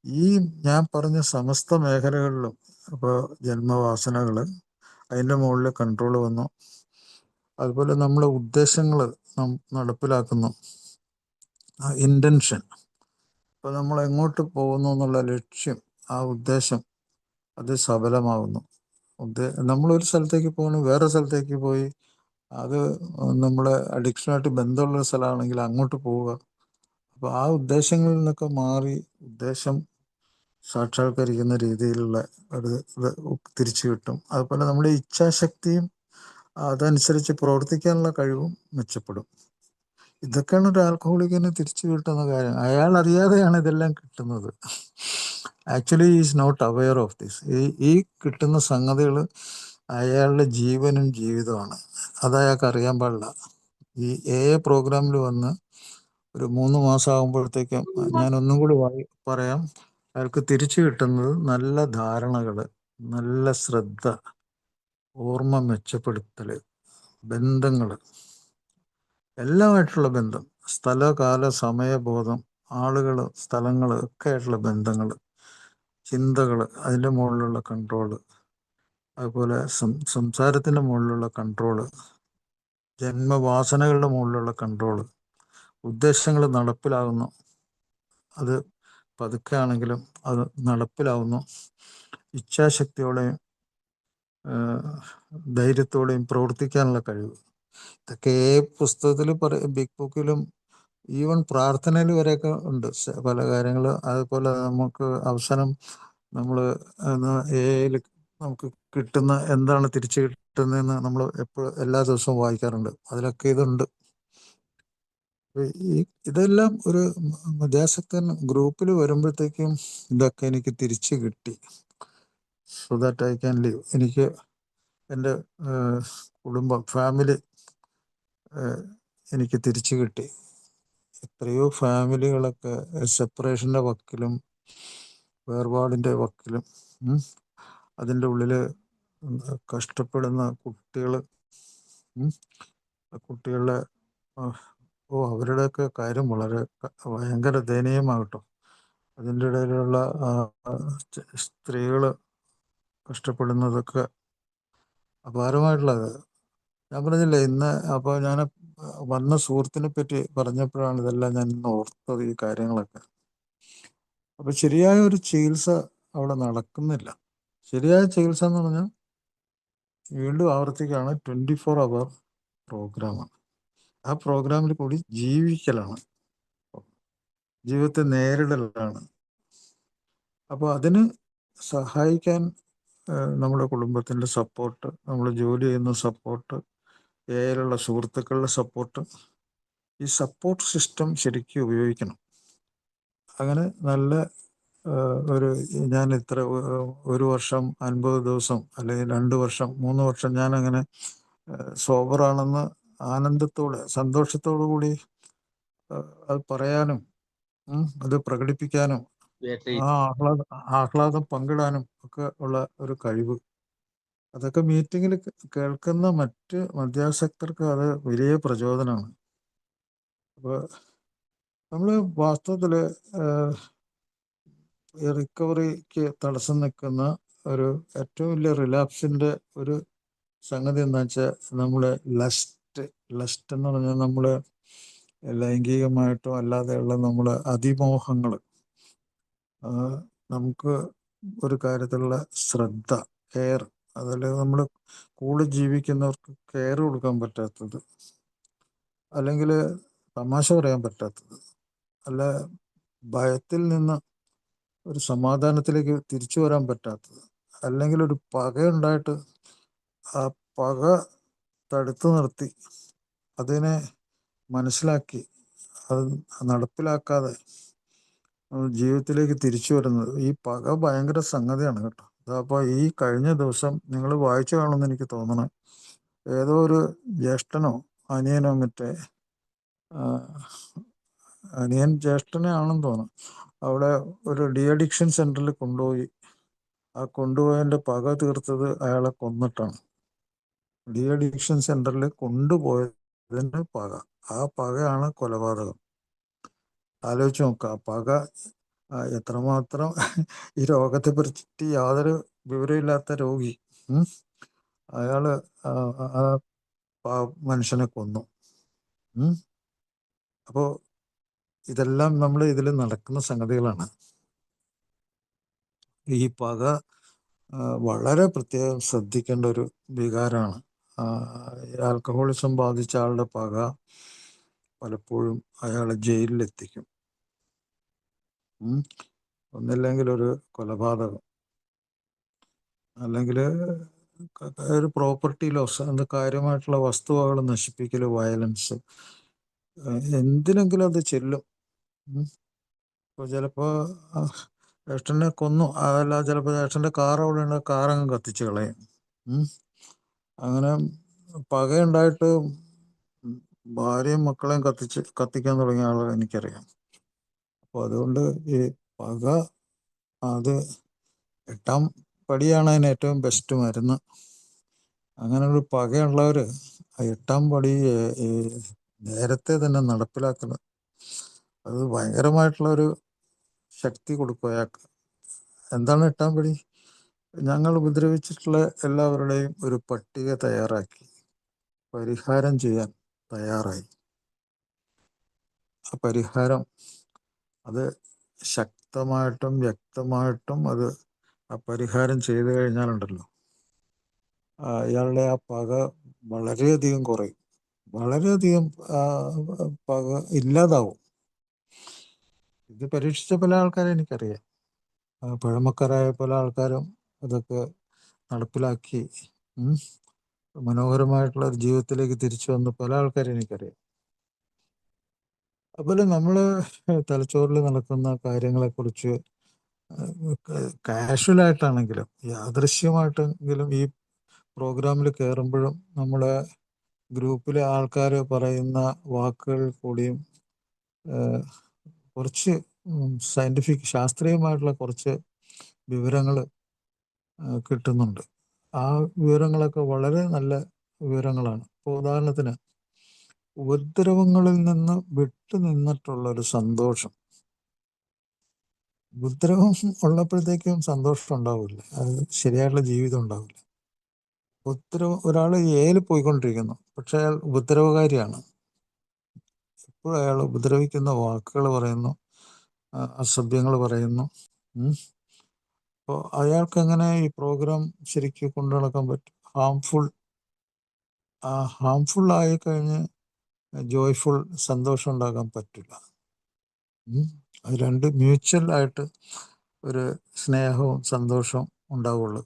ഈ ഞാൻ പറഞ്ഞ സമസ്ത മേഖലകളിലും. ഇപ്പോൾ ജന്മവാസനകൾ, അതിൻ്റെ മുകളിൽ കൺട്രോൾ വന്നു. അതുപോലെ നമ്മളെ ഉദ്ദേശങ്ങൾ നടപ്പിലാക്കുന്നു, ആ ഇൻറ്റൻഷൻ. ഇപ്പോൾ നമ്മൾ എങ്ങോട്ട് പോകുന്നു എന്നുള്ള ലക്ഷ്യം, ആ ഉദ്ദേശം, അത് സഫലമാകുന്നു. നമ്മളൊരു സ്ഥലത്തേക്ക് പോകണം, വേറെ സ്ഥലത്തേക്ക് പോയി അത് നമ്മളെ അഡിക്ഷനായിട്ട് ബന്ധമുള്ള സ്ഥലമാണെങ്കിൽ അങ്ങോട്ട് പോവുക. അപ്പോൾ ആ ഉദ്ദേശങ്ങളിൽ നിന്നൊക്കെ മാറി ഉദ്ദേശം സാക്ഷാത്കരിക്കുന്ന രീതിയിലുള്ള ഒരു ഇത് തിരിച്ചു കിട്ടും. അതുപോലെ നമ്മുടെ ഇച്ഛാശക്തിയും അതനുസരിച്ച് പ്രവർത്തിക്കാനുള്ള കഴിവും മെച്ചപ്പെടും. ഇതൊക്കെയാണ് ഒരു ആൽക്കഹോളിക്കിന് തിരിച്ചു കിട്ടുന്ന കാര്യം. അയാൾ അറിയാതെയാണ് ഇതെല്ലാം കിട്ടുന്നത്. Actually is not aware of this. ഈ കിട്ടുന്ന സംഗതികൾ അയാളുടെ ജീവനും ജീവിതമാണ്. അത് അയാൾക്ക് അറിയാൻ പാടില്ല. ഈ പ്രോഗ്രാമിൽ വന്ന് ഒരു 3 മാസം ആകുമ്പോഴത്തേക്കും, ഞാൻ ഒന്നും കൂടി പറയാം, അയാൾക്ക് തിരിച്ചു കിട്ടുന്നത് നല്ല ധാരണകൾ, നല്ല ശ്രദ്ധ, ഓർമ്മ മെച്ചപ്പെടുത്തൽ, ബന്ധങ്ങൾ, എല്ലാമായിട്ടുള്ള ബന്ധം, സ്ഥലകാല സമയബോധം, ആളുകൾ, സ്ഥലങ്ങൾ ഒക്കെ ആയിട്ടുള്ള ബന്ധങ്ങൾ, ചിന്തകൾ, അതിൻ്റെ മുകളിലുള്ള കൺട്രോള്, അതുപോലെ സംസാരത്തിൻ്റെ മുകളിലുള്ള കൺട്രോള്, ജന്മവാസനകളുടെ മുകളിലുള്ള കൺട്രോള്, ഉദ്ദേശങ്ങൾ നടപ്പിലാകുന്നു, അത് പതുക്കെ ആണെങ്കിലും അത് നടപ്പിലാവുന്നു, ഇച്ഛാശക്തിയോടെയും ധൈര്യത്തോടെയും പ്രവർത്തിക്കാനുള്ള കഴിവ്. ഇതൊക്കെ പുസ്തകത്തിൽ ബിഗ് ബുക്കിലും ഈവൻ പ്രാർത്ഥനയിൽ വരെയൊക്കെ ഉണ്ട് പല കാര്യങ്ങൾ. അതുപോലെ നമുക്ക് അവസാനം നമ്മൾ നമുക്ക് കിട്ടുന്ന എന്താണ് തിരിച്ചു കിട്ടുന്നതെന്ന് നമ്മൾ എല്ലാ ദിവസവും വായിക്കാറുണ്ട്. അതിലൊക്കെ ഇതുണ്ട്. ഇതെല്ലാം ഒരു മധ്യാസക്തൻ ഗ്രൂപ്പിൽ വരുമ്പോഴത്തേക്കും ഇതൊക്കെ എനിക്ക് തിരിച്ചു കിട്ടി. So that I can leave. എനിക്ക് എൻ്റെ കുടുംബം, ഫാമിലി എനിക്ക് തിരിച്ചു കിട്ടി. എത്രയോ ഫാമിലികളൊക്കെ സെപ്പറേഷൻ്റെ വക്കിലും വേർപാടിൻ്റെ വക്കിലും അതിൻ്റെ ഉള്ളിൽ കഷ്ടപ്പെടുന്ന കുട്ടികളുടെ അവരുടെയൊക്കെ കാര്യം വളരെ ഭയങ്കര ദയനീയമാകട്ടോ. അതിൻ്റെ ഇടയിലുള്ള സ്ത്രീകൾ കഷ്ടപ്പെടുന്നതൊക്കെ അപാരമായിട്ടുള്ളത്. ഞാൻ പറഞ്ഞില്ലേ ഇന്ന്, അപ്പോൾ ഞാൻ വന്ന സുഹൃത്തിനെ പറ്റി പറഞ്ഞപ്പോഴാണ് ഇതെല്ലാം ഞാൻ ഇന്ന് ഓർത്തത്, ഈ കാര്യങ്ങളൊക്കെ. അപ്പോൾ ശരിയായ ഒരു ചികിത്സ അവിടെ നടക്കുന്നില്ല. ശരിയായ ചികിത്സ എന്ന് പറഞ്ഞാൽ, വീണ്ടും ആവർത്തിക്കുകയാണ്, 24 അവർ പ്രോഗ്രാമാണ്. ആ പ്രോഗ്രാമിൽ കൂടി ജീവിക്കലാണ്, ജീവിതത്തെ നേരിടലാണ്. അപ്പോൾ അതിന് സഹായിക്കാൻ നമ്മുടെ കുടുംബത്തിൻ്റെ സപ്പോർട്ട്, നമ്മൾ ജോലി ചെയ്യുന്ന സപ്പോർട്ട്, ഏലുള്ള സുഹൃത്തുക്കളുടെ സപ്പോർട്ട്, ഈ സപ്പോർട്ട് സിസ്റ്റം ശരിക്കും ഉപയോഗിക്കണം. അങ്ങനെ നല്ല ഞാൻ ഇത്ര 1 വർഷം 50 ദിവസം അല്ലെങ്കിൽ 2 വർഷം 3 വർഷം ഞാനങ്ങനെ സോബറാണെന്ന് ആനന്ദത്തോടെ, സന്തോഷത്തോടു കൂടി അത് പറയാനും അത് പ്രകടിപ്പിക്കാനും ആ ആഹ്ലാദം പങ്കിടാനും ഒക്കെ ഉള്ള ഒരു കഴിവ്, അതൊക്കെ മീറ്റിങ്ങിൽ കേൾക്കുന്ന മറ്റ് മധ്യാസക്തർക്ക് അത് വലിയ പ്രചോദനമാണ്. അപ്പോൾ നമ്മൾ വാസ്തവത്തിൽ റിക്കവറിക്ക് തടസ്സം നിൽക്കുന്ന ഒരു ഏറ്റവും വലിയ റിലാപ്സിൻ്റെ ഒരു സംഗതി എന്താ വെച്ചാൽ, നമ്മുടെ ലസ്റ്റ് എന്ന് പറഞ്ഞാൽ നമ്മൾ ലൈംഗികമായിട്ടോ അല്ലാതെയുള്ള നമ്മളെ അതിമോഹങ്ങൾ, നമുക്ക് ഒരു കാര്യത്തിലുള്ള ശ്രദ്ധ, കെയർ, അതല്ല നമ്മൾ കൂടെ ജീവിക്കുന്നവർക്ക് കെയർ കൊടുക്കാൻ പറ്റാത്തത്, അല്ലെങ്കിൽ തമാശ പറയാൻ പറ്റാത്തത്, അല്ല ഭയത്തിൽ നിന്ന് ഒരു സമാധാനത്തിലേക്ക് തിരിച്ചു വരാൻ പറ്റാത്തത്, അല്ലെങ്കിൽ ഒരു പകയുണ്ടായിട്ട് ആ പക തടുത്തു നിർത്തി അതിനെ മനസ്സിലാക്കി അത് നടപ്പിലാക്കാതെ ജീവിതത്തിലേക്ക് തിരിച്ചു വരുന്നത്, ഈ പക ഭയങ്കര സംഗതിയാണ് കേട്ടോ. അപ്പോൾ ഈ കഴിഞ്ഞ ദിവസം നിങ്ങൾ വായിച്ചു കാണുമെന്ന് എനിക്ക് തോന്നണം, ഏതോ ഒരു ജ്യേഷ്ഠനോ അനിയനോ മറ്റേ അനിയൻ ജ്യേഷ്ഠനെ ആണെന്ന് തോന്നുന്നു, അവിടെ ഒരു ഡി അഡിക്ഷൻ സെന്ററിൽ കൊണ്ടുപോയി. ആ കൊണ്ടുപോയതിൻ്റെ പക തീർത്തത് അയാളെ കൊന്നിട്ടാണ്. ഡി അഡിക്ഷൻ സെന്ററിൽ കൊണ്ടുപോയതിൻ്റെ പക, ആ പകയാണ് കൊലപാതകം. ആലോചിച്ച് നോക്കുക, പക എത്രമാത്രം ഈ രോഗത്തെ പറ്റി യാതൊരു വിവരമില്ലാത്ത രോഗി അയാള് ആ മനുഷ്യനെ കൊന്നു. അപ്പോൾ ഇതെല്ലാം നമ്മൾ ഇതിൽ നടക്കുന്ന സംഗതികളാണ്. ഈ പക വളരെ പ്രത്യേകം ശ്രദ്ധിക്കേണ്ട ഒരു വികാരമാണ്. ആൽക്കഹോളിസം ബാധിച്ച ആളുടെ പക പലപ്പോഴും അയാളെ ജയിലിലെത്തിക്കും. ഒന്നില്ലെങ്കിൽ ഒരു കൊലപാതകം, അല്ലെങ്കിൽ ഒരു പ്രോപ്പർട്ടി ലോസ്, എന്ത് കാര്യമായിട്ടുള്ള വസ്തുവകൾ നശിപ്പിക്കൽ, വയലൻസ്, എന്തിനെങ്കിലും അത് ചെല്ലും. ഇപ്പോൾ ചിലപ്പോൾ ജ്യേഷ്ഠനെ കൊന്നു, അതല്ല ചിലപ്പോൾ ജ്യേഷ്ഠൻ്റെ കാർ അവിടെ ഉണ്ട്, കാറങ്ങ് കത്തിച്ച് കളയും. അങ്ങനെ പകയുണ്ടായിട്ട് ഭാര്യയും മക്കളെയും കത്തിക്കാൻ തുടങ്ങിയ ആൾ എനിക്കറിയാം. അപ്പോൾ അതുകൊണ്ട് ഈ പക, അത് 8ാം പടിയാണ് അതിന് ഏറ്റവും ബെസ്റ്റ് മരുന്ന്. അങ്ങനെ ഒരു പകയുള്ളവർ 8ാം പടി നേരത്തെ തന്നെ നടപ്പിലാക്കണം. അത് ഭയങ്കരമായിട്ടുള്ളൊരു ശക്തി കൊടുക്കും അയാൾക്ക്. എന്താണ് 8ാം പടി? ഞങ്ങൾ ഉപദ്രവിച്ചിട്ടുള്ള എല്ലാവരുടെയും ഒരു പട്ടിക തയ്യാറാക്കി പരിഹാരം ചെയ്യാൻ തയ്യാറായി. ആ പരിഹാരം അത് ശക്തമായിട്ടും വ്യക്തമായിട്ടും അത് ആ പരിഹാരം ചെയ്തു കഴിഞ്ഞാലുണ്ടല്ലോ, അയാളുടെ ആ പക വളരെയധികം കുറയും, വളരെയധികം പക ഇല്ലാതാവും. ഇത് പരീക്ഷിച്ച പല ആൾക്കാരെ എനിക്കറിയാം. പഴമക്കാരായ പല ആൾക്കാരും അതൊക്കെ നടപ്പിലാക്കി മനോഹരമായിട്ടുള്ള ഒരു ജീവിതത്തിലേക്ക് തിരിച്ചു വന്ന പല ആൾക്കാരും എനിക്കറിയാം. അതുപോലെ നമ്മൾ തലച്ചോറിൽ നടക്കുന്ന കാര്യങ്ങളെക്കുറിച്ച് കാഷ്വലായിട്ടാണെങ്കിലും യാദൃശ്യമായിട്ടെങ്കിലും ഈ പ്രോഗ്രാമിൽ കയറുമ്പോഴും നമ്മളെ ഗ്രൂപ്പിലെ ആൾക്കാർ പറയുന്ന വാക്കുകൾ കൂടിയും കുറച്ച് സയൻറ്റിഫിക്, ശാസ്ത്രീയമായിട്ടുള്ള കുറച്ച് വിവരങ്ങൾ കിട്ടുന്നുണ്ട്. ആ വിവരങ്ങളൊക്കെ വളരെ നല്ല വിവരങ്ങളാണ്. ഇപ്പോൾ ഉദാഹരണത്തിന്, ഉപദ്രവങ്ങളിൽ നിന്ന് വിട്ടു നിന്നിട്ടുള്ളൊരു സന്തോഷം. ഉപദ്രവം ഉള്ളപ്പോഴത്തേക്കും സന്തോഷം ഉണ്ടാവില്ല, അത് ശരിയായിട്ടുള്ള ജീവിതം ഉണ്ടാവില്ല. ഒരാൾ ഏല് പോയിക്കൊണ്ടിരിക്കുന്നു, പക്ഷെ അയാൾ ഉപദ്രവകാരിയാണ്. എപ്പോഴും അയാൾ ഉപദ്രവിക്കുന്ന വാക്കുകൾ പറയുന്നു, അസഭ്യങ്ങൾ പറയുന്നു. അപ്പോൾ അയാൾക്ക് എങ്ങനെ ഈ പ്രോഗ്രാം ശരിക്കും കൊണ്ടു നടക്കാൻ പറ്റും? ഹാംഫുൾ ആയി കഴിഞ്ഞ് ജോയ്ഫുൾ, സന്തോഷം ഉണ്ടാക്കാൻ പറ്റില്ല. അത് രണ്ട് മ്യൂച്വൽ ആയിട്ട് ഒരു സ്നേഹവും സന്തോഷവും ഉണ്ടാവുള്ളൂ.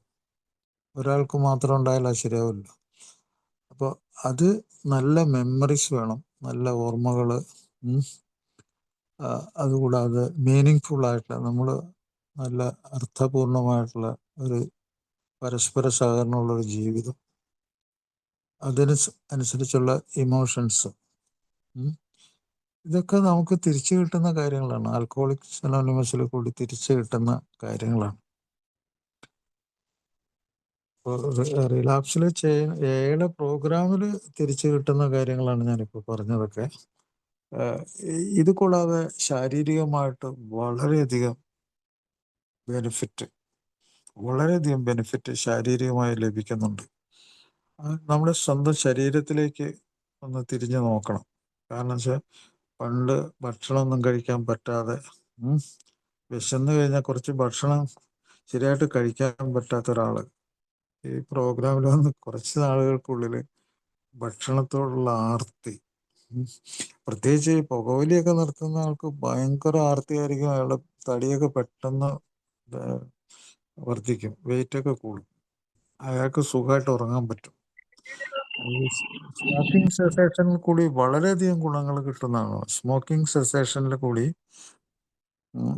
ഒരാൾക്ക് മാത്രം ഉണ്ടായാൽ അത് ശരിയാവില്ല. അപ്പോൾ അത് നല്ല മെമ്മറീസ് വേണം, നല്ല ഓർമ്മകൾ. അതുകൂടാതെ മീനിങ് ഫുള്ളായിട്ടുള്ള, നമ്മൾ നല്ല അർത്ഥപൂർണമായിട്ടുള്ള ഒരു പരസ്പര സഹകരണമുള്ളൊരു ജീവിതം, അനുസരിച്ചുള്ള ഇമോഷൻസ്, ഇതൊക്കെ നമുക്ക് തിരിച്ചു കിട്ടുന്ന കാര്യങ്ങളാണ്. ആൽക്കഹോളിക്സ് അനോണിമസിൽ കൂടി തിരിച്ചു കിട്ടുന്ന കാര്യങ്ങളാണ്. ഇപ്പോൾ റിലാപ്സിൽ എയുടെ പ്രോഗ്രാമിൽ തിരിച്ചു കിട്ടുന്ന കാര്യങ്ങളാണ് ഞാനിപ്പോൾ പറഞ്ഞതൊക്കെ. ഇത് കൂടാതെ ശാരീരികമായിട്ട് വളരെയധികം ബെനിഫിറ്റ് ശാരീരികമായി ലഭിക്കുന്നുണ്ട്. നമ്മുടെ സ്വന്തം ശരീരത്തിലേക്ക് ഒന്ന് തിരിഞ്ഞു നോക്കണം. കാരണം വെച്ചാൽ, പണ്ട് ഭക്ഷണമൊന്നും കഴിക്കാൻ പറ്റാതെ വിശന്നു കഴിഞ്ഞാൽ കുറച്ച് ഭക്ഷണം ശരിയായിട്ട് കഴിക്കാൻ പറ്റാത്ത ഒരാൾ ഈ പ്രോഗ്രാമിൽ വന്ന് കുറച്ച് നാളുകൾക്കുള്ളിൽ ഭക്ഷണത്തോടുള്ള ആർത്തി, പ്രത്യേകിച്ച് ഈ പുകവലിയൊക്കെ നിർത്തുന്ന ആൾക്ക് ഭയങ്കര ആർത്തിയായിരിക്കും. അയാളുടെ തടിയൊക്കെ പെട്ടെന്ന് വർദ്ധിക്കും, വെയിറ്റൊക്കെ കൂടും, അയാൾക്ക് സുഖമായിട്ട് ഉറങ്ങാൻ പറ്റും. സ്മോക്കിംഗ് സെസേഷനിൽ കൂടി വളരെയധികം ഗുണങ്ങൾ കിട്ടുന്നതാണ്. സ്മോക്കിംഗ് സെസേഷനിൽ കൂടി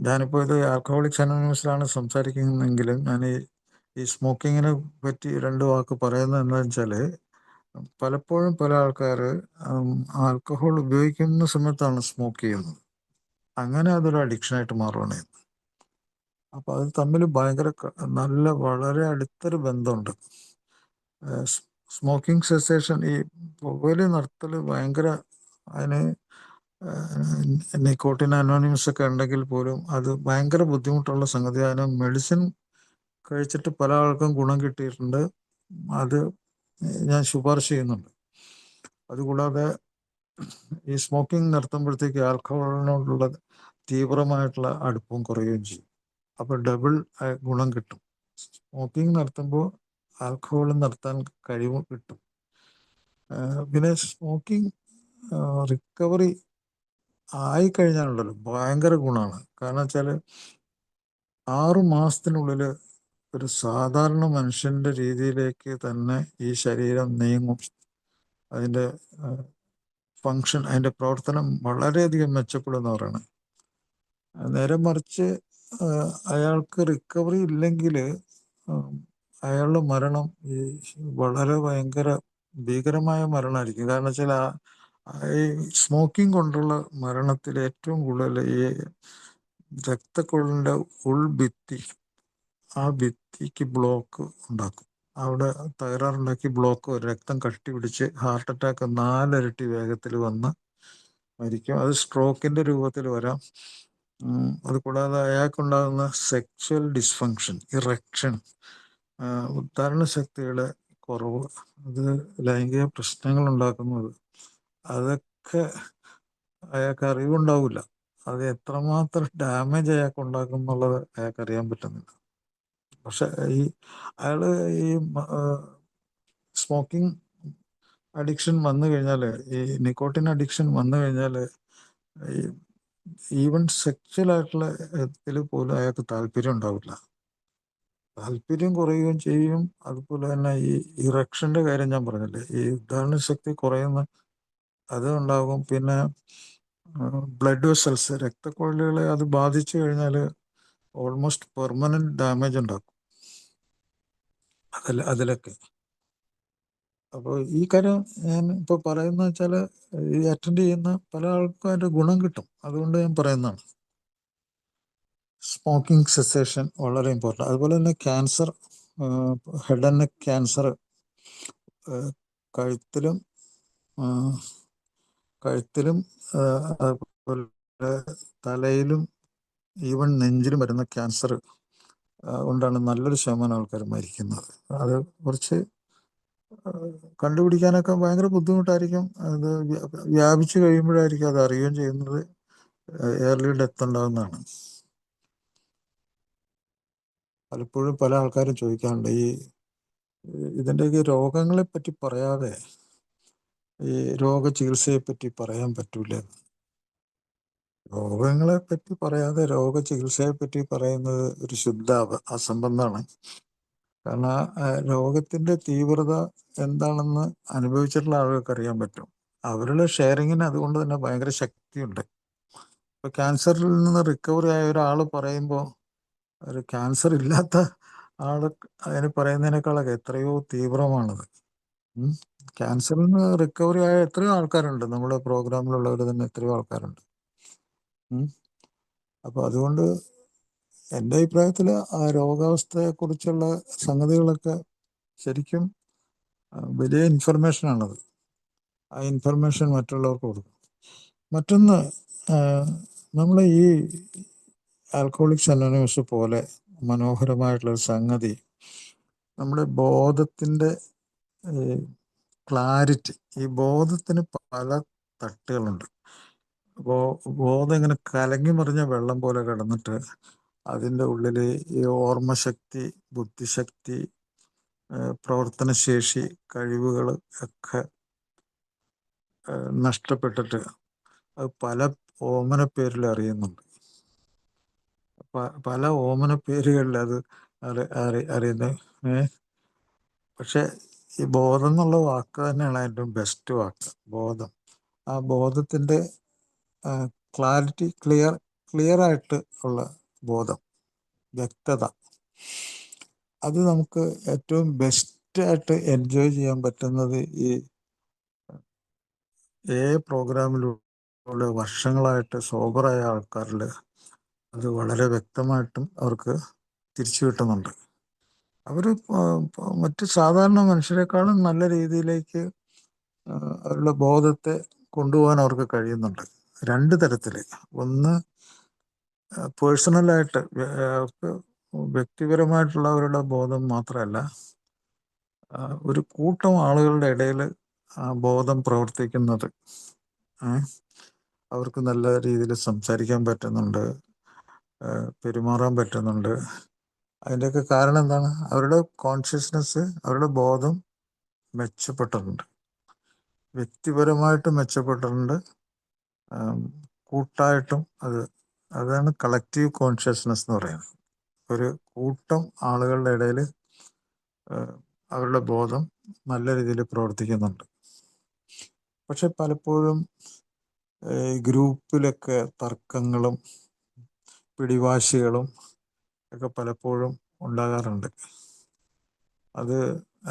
ഞാനിപ്പോൾ ഇത് ആൽക്കഹോളിക്സ് അനോണിമസിലാണ് സംസാരിക്കുന്നതെങ്കിലും ഞാൻ ഈ സ്മോക്കിങ്ങിനെ പറ്റി 2 വാക്ക് പറയുന്നത് എന്താണെന്ന് വെച്ചാൽ, പലപ്പോഴും പല ആൾക്കാർ ആൽക്കഹോൾ ഉപയോഗിക്കുന്ന സമയത്താണ് സ്മോക്ക് ചെയ്യുന്നത്. അങ്ങനെ അതൊരു അഡിക്ഷനായിട്ട് മാറുകയാണ് ചെയ്യുന്നത്. അപ്പോൾ അത് തമ്മിൽ ഭയങ്കര നല്ല വളരെ അടുത്തൊരു ബന്ധമുണ്ട്. സ്മോക്കിംഗ് സെസേഷൻ, ഈ പുകവലി നിർത്തൽ ഭയങ്കര, അതിന് നിക്കോട്ടിൻ അനോണിമസ് ഒക്കെ ഉണ്ടെങ്കിൽ പോലും അത് ഭയങ്കര ബുദ്ധിമുട്ടുള്ള സംഗതി. അതിന് മെഡിസിൻ കഴിച്ചിട്ട് പല ആൾക്കും ഗുണം കിട്ടിയിട്ടുണ്ട്. അത് ഞാൻ ശുപാർശ ചെയ്യുന്നുണ്ട്. അതുകൂടാതെ ഈ സ്മോക്കിംഗ് നിർത്തുമ്പോഴത്തേക്ക് ആൽക്കഹോളിനോടുള്ള തീവ്രമായിട്ടുള്ള അടുപ്പം കുറയുകയും ചെയ്യും. അപ്പോൾ ഡബിൾ ഗുണം കിട്ടും. സ്മോക്കിംഗ് നിർത്തുമ്പോൾ ആൽക്കഹോൾ നിർത്താൻ കഴിവ് കിട്ടും. പിന്നെ സ്മോക്കിംഗ് റിക്കവറി ആയിക്കഴിഞ്ഞാലുണ്ടല്ലോ ഭയങ്കര ഗുണമാണ്. കാരണം വെച്ചാൽ 6 മാസത്തിനുള്ളിൽ ഒരു സാധാരണ മനുഷ്യൻ്റെ രീതിയിലേക്ക് തന്നെ ഈ ശരീരം നീങ്ങും. അതിൻ്റെ ഫങ്ഷൻ, അതിൻ്റെ പ്രവർത്തനം വളരെയധികം മെച്ചപ്പെടുമെന്ന് പറയണം. നേരെ മറിച്ച് അയാൾക്ക് റിക്കവറി ഇല്ലെങ്കിൽ അയാളുടെ മരണം ഈ വളരെ ഭയങ്കര ഭീകരമായ മരണമായിരിക്കും. കാരണം വെച്ചാൽ ഈ സ്മോക്കിംഗ് കൊണ്ടുള്ള മരണത്തിൽ ഏറ്റവും കൂടുതൽ ഈ രക്തക്കുഴലിൻ്റെ ഉൾഭിത്തി, ആ ഭിത്തിക്ക് ബ്ലോക്ക് ഉണ്ടാക്കും. അവിടെ തകരാറുണ്ടാക്കി ബ്ലോക്ക്, രക്തം കട്ടി പിടിച്ച് ഹാർട്ട് അറ്റാക്ക് 4 ഇരട്ടി വേഗത്തിൽ വന്ന് മരിക്കും. അത് സ്ട്രോക്കിൻ്റെ രൂപത്തിൽ വരാം. അതുകൂടാതെ അയാൾക്കുണ്ടാകുന്ന സെക്ച്വൽ ഡിസ്ഫങ്ഷൻ, ഇറക്ഷൻ, ഉദ്ധാരണ ശക്തിയുടെ കുറവ്, അത് ലൈംഗിക പ്രശ്നങ്ങൾ ഉണ്ടാക്കുന്നത്, അതൊക്കെ അയാൾക്ക് അറിവുണ്ടാവില്ല. അത് എത്രമാത്രം ഡാമേജ് അയാൾക്ക് ഉണ്ടാക്കും എന്നുള്ളത് അയാൾക്ക് അറിയാൻ പറ്റുന്നില്ല. പക്ഷെ അയാൾ ഈ സ്മോക്കിംഗ് അഡിക്ഷൻ വന്നു കഴിഞ്ഞാൽ, ഈ നിക്കോട്ടിൻ അഡിക്ഷൻ വന്നു കഴിഞ്ഞാൽ ഈവൻ സെക്ച്വൽ ആയിട്ടുള്ള ഇതിൽ പോലും അയാൾക്ക് താല്പര്യം ഉണ്ടാവില്ല. താല്പര്യം കുറയുകയും ചെയ്യും. അതുപോലെ തന്നെ ഈ ഇറക്ഷൻ്റെ കാര്യം ഞാൻ പറഞ്ഞില്ലേ, ഈ ഉദ്ധാരണ ശക്തി കുറയുന്ന അത് ഉണ്ടാകും. പിന്നെ ബ്ലഡ് വെസൽസ്, രക്തക്കുഴലുകളെ അത് ബാധിച്ചു കഴിഞ്ഞാൽ ഓൾമോസ്റ്റ് പെർമനന്റ് ഡാമേജ് ഉണ്ടാക്കും അതിലൊക്കെ. അപ്പോൾ ഈ കാര്യം ഞാൻ ഇപ്പോൾ പറയുന്നത് വെച്ചാൽ, ഈ അറ്റൻഡ് ചെയ്യുന്ന പല ആൾക്കും അതിൻ്റെ ഗുണം കിട്ടും. അതുകൊണ്ട് ഞാൻ പറയുന്നതാണ്. സ്മോക്കിംഗ് സെസേഷൻ വളരെ ഇമ്പോർട്ടൻ്റ്. അതുപോലെ തന്നെ cancer, head and neck cancer, കഴുത്തിലും അതുപോലെ തലയിലും ഈവൻ നെഞ്ചിലും വരുന്ന ക്യാൻസർ കൊണ്ടാണ് നല്ലൊരു ശതമാനം ആൾക്കാർ മരിക്കുന്നത്. അത് കുറച്ച് കണ്ടുപിടിക്കാനൊക്കെ ഭയങ്കര ബുദ്ധിമുട്ടായിരിക്കും. അത് വ്യാപിച്ചു കഴിയുമ്പോഴായിരിക്കും അത് അറിയുകയും ചെയ്യുന്നത്. ഏർലി ഡെത്ത് ഉണ്ടാകുന്നതാണ്. പലപ്പോഴും പല ആൾക്കാരും ചോദിക്കാറുണ്ട്, ഇതിൻ്റെയൊക്കെ രോഗങ്ങളെ പറ്റി പറയാതെ ഈ രോഗചികിത്സയെ പറ്റി പറയാൻ പറ്റൂല. രോഗങ്ങളെ പറ്റി പറയാതെ രോഗചികിത്സയെ പറ്റി പറയുന്നത് ഒരു ശുദ്ധ അസംബന്ധമാണ്. കാരണം രോഗത്തിൻ്റെ തീവ്രത എന്താണെന്ന് അനുഭവിച്ചിട്ടുള്ള ആളുകൾക്ക് അറിയാൻ പറ്റും. അവരുടെ ഷെയറിങ്ങിന് അതുകൊണ്ട് തന്നെ ഭയങ്കര ശക്തിയുണ്ട്. ഇപ്പോൾ ക്യാൻസറിൽ നിന്ന് റിക്കവറി ആയ ഒരാൾ പറയുമ്പോൾ ഒരു ക്യാൻസർ ഇല്ലാത്ത ആൾ അതിന് പറയുന്നതിനേക്കാളൊക്കെ എത്രയോ തീവ്രമാണത്. ക്യാൻസറിൽ നിന്ന് റിക്കവറി ആയ എത്രയോ ആൾക്കാരുണ്ട്. നമ്മുടെ പ്രോഗ്രാമിലുള്ളവർ തന്നെ എത്രയോ ആൾക്കാരുണ്ട്. അപ്പോൾ അതുകൊണ്ട് എൻ്റെ അഭിപ്രായത്തിൽ ആ രോഗാവസ്ഥയെക്കുറിച്ചുള്ള സംഗതികളൊക്കെ ശരിക്കും വലിയ ഇൻഫർമേഷനാണത്. ആ ഇൻഫർമേഷൻ മറ്റുള്ളവർക്ക് കൊടുക്കും. മറ്റൊന്ന്, നമ്മളെ ഈ ആൽക്കഹോളിക്സ് അനോണിമസ് പോലെ മനോഹരമായിട്ടുള്ളൊരു സംഗതി, നമ്മുടെ ബോധത്തിൻ്റെ ക്ലാരിറ്റി, ഈ ബോധത്തിന് പല തട്ടുകളുണ്ട്. ബോധം ഇങ്ങനെ കലങ്ങി മറിഞ്ഞ വെള്ളം പോലെ കിടന്നിട്ട് അതിൻ്റെ ഉള്ളിൽ ഈ ഓർമ്മശക്തി, ബുദ്ധിശക്തി, പ്രവർത്തനശേഷി, കഴിവുകൾ ഒക്കെ നഷ്ടപ്പെട്ടിട്ട് അത് പല ഓമന പേരിൽ അറിയുന്നുണ്ട്. പല ഓമന പേരുകളിൽ അത് അറിയുന്നത്. പക്ഷെ ഈ ബോധം എന്നുള്ള വാക്ക് തന്നെയാണ് ഏറ്റവും ബെസ്റ്റ് വാക്ക്, ബോധം. ആ ബോധത്തിൻ്റെ ക്ലാരിറ്റി, ക്ലിയർ ആയിട്ട് ഉള്ള ബോധം, വ്യക്തത, അത് നമുക്ക് ഏറ്റവും ബെസ്റ്റായിട്ട് എൻജോയ് ചെയ്യാൻ പറ്റുന്നത് ഈ പ്രോഗ്രാമിലൂടെ വർഷങ്ങളായിട്ട് സോബറായ ആൾക്കാരിൽ അത് വളരെ വ്യക്തമായിട്ടും അവർക്ക് തിരിച്ചു കിട്ടുന്നുണ്ട്. അവർ മറ്റ് സാധാരണ മനുഷ്യരെക്കാളും നല്ല രീതിയിലേക്ക് അവരുടെ ബോധത്തെ കൊണ്ടുപോകാൻ അവർക്ക് കഴിയുന്നുണ്ട്. രണ്ട് തരത്തിൽ. ഒന്ന്, പേഴ്സണലായിട്ട് അവർക്ക് വ്യക്തിപരമായിട്ടുള്ള അവരുടെ ബോധം മാത്രമല്ല, ഒരു കൂട്ടം ആളുകളുടെ ഇടയിൽ ആ ബോധം പ്രവർത്തിക്കുന്നത്. അവർക്ക് നല്ല രീതിയിൽ സംസാരിക്കാൻ പറ്റുന്നുണ്ട്, പെരുമാറാൻ പറ്റുന്നുണ്ട്. അതിൻ്റെയൊക്കെ കാരണം എന്താണ്? അവരുടെ കോൺഷ്യസ്നെസ്, അവരുടെ ബോധം മെച്ചപ്പെട്ടിട്ടുണ്ട്, വ്യക്തിപരമായിട്ട് മെച്ചപ്പെട്ടിട്ടുണ്ട്, കൂട്ടായിട്ടും. അതാണ് കളക്റ്റീവ് കോൺഷ്യസ്നെസ് എന്ന് പറയുന്നത്. ഒരു കൂട്ടം ആളുകളുടെ ഇടയിൽ അവരുടെ ബോധം നല്ല രീതിയിൽ പ്രവർത്തിക്കുന്നുണ്ട്. പക്ഷെ പലപ്പോഴും ഗ്രൂപ്പിലൊക്കെ തർക്കങ്ങളും പിടിവാശികളും ഒക്കെ പലപ്പോഴും ഉണ്ടാകാറുണ്ട്.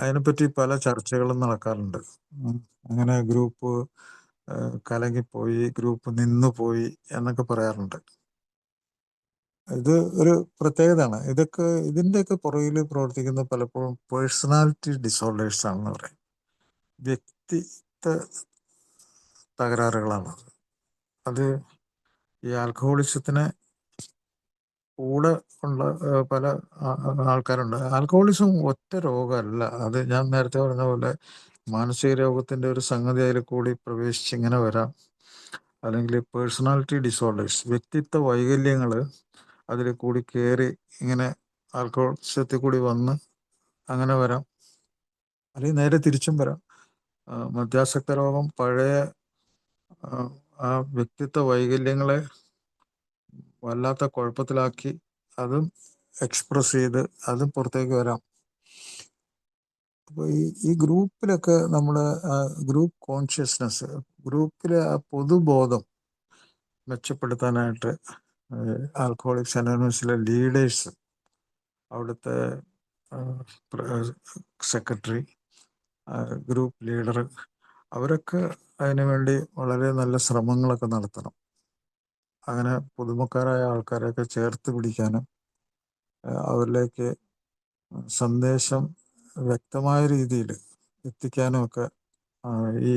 അതിനെപ്പറ്റി പല ചർച്ചകളും നടക്കാറുണ്ട്. അങ്ങനെ ഗ്രൂപ്പ് കലങ്ങിപ്പോയി, ഗ്രൂപ്പ് നിന്നുപോയി എന്നൊക്കെ പറയാറുണ്ട്. ഇത് ഒരു പ്രത്യേകതയാണ്. ഇതിൻ്റെയൊക്കെ പുറകിൽ പ്രവർത്തിക്കുന്ന പലപ്പോഴും പേഴ്സണാലിറ്റി ഡിസോർഡേഴ്സ് ആണെന്ന് പറയും. വ്യക്തിത്വ തകരാറുകളാണ്. അത് ഈ ആൽക്കഹോളിസത്തിന് കൂടെ ഉള്ള പല ആൾക്കാരുണ്ട്. ആൽക്കഹോളിസം ഒറ്റ രോഗമല്ല. അത് ഞാൻ നേരത്തെ പറഞ്ഞ പോലെ മാനസിക രോഗത്തിൻ്റെ ഒരു സംഗതി അതിൽ കൂടി പ്രവേശിച്ച് ഇങ്ങനെ വരാം. അല്ലെങ്കിൽ പേഴ്സണാലിറ്റി ഡിസോർഡേഴ്സ്, വ്യക്തിത്വ വൈകല്യങ്ങൾ അതിൽ കൂടി കയറി ഇങ്ങനെ ആൽക്കഹോളിസത്തിൽ കൂടി വന്ന് അങ്ങനെ വരാം. അല്ലെങ്കിൽ നേരെ തിരിച്ചും വരാം. മദ്യാസക്ത രോഗം പഴയ ആ വ്യക്തിത്വ വൈകല്യങ്ങളെ വല്ലാത്ത കുഴപ്പത്തിലാക്കി അതും എക്സ്പ്രസ് ചെയ്ത് അതും പുറത്തേക്ക് വരാം. അപ്പോൾ ഈ ഗ്രൂപ്പിലൊക്കെ നമ്മുടെ ഗ്രൂപ്പ് കോൺഷ്യസ്നെസ്, ഗ്രൂപ്പിലെ ആ പൊതുബോധം മെച്ചപ്പെടുത്താനായിട്ട് ആൽക്കഹോളിക്സ് അനോണിമസിലെ ലീഡേഴ്സ്, അവിടുത്തെ സെക്രട്ടറി, ഗ്രൂപ്പ് ലീഡർ, അവരൊക്കെ അതിനുവേണ്ടി വളരെ നല്ല ശ്രമങ്ങളൊക്കെ നടത്തണം. അങ്ങനെ പുതുമക്കാരായ ആൾക്കാരെയൊക്കെ ചേർത്ത് പിടിക്കാനും അവരിലേക്ക് സന്ദേശം വ്യക്തമായ രീതിയിൽ എത്തിക്കാനും ഒക്കെ ഈ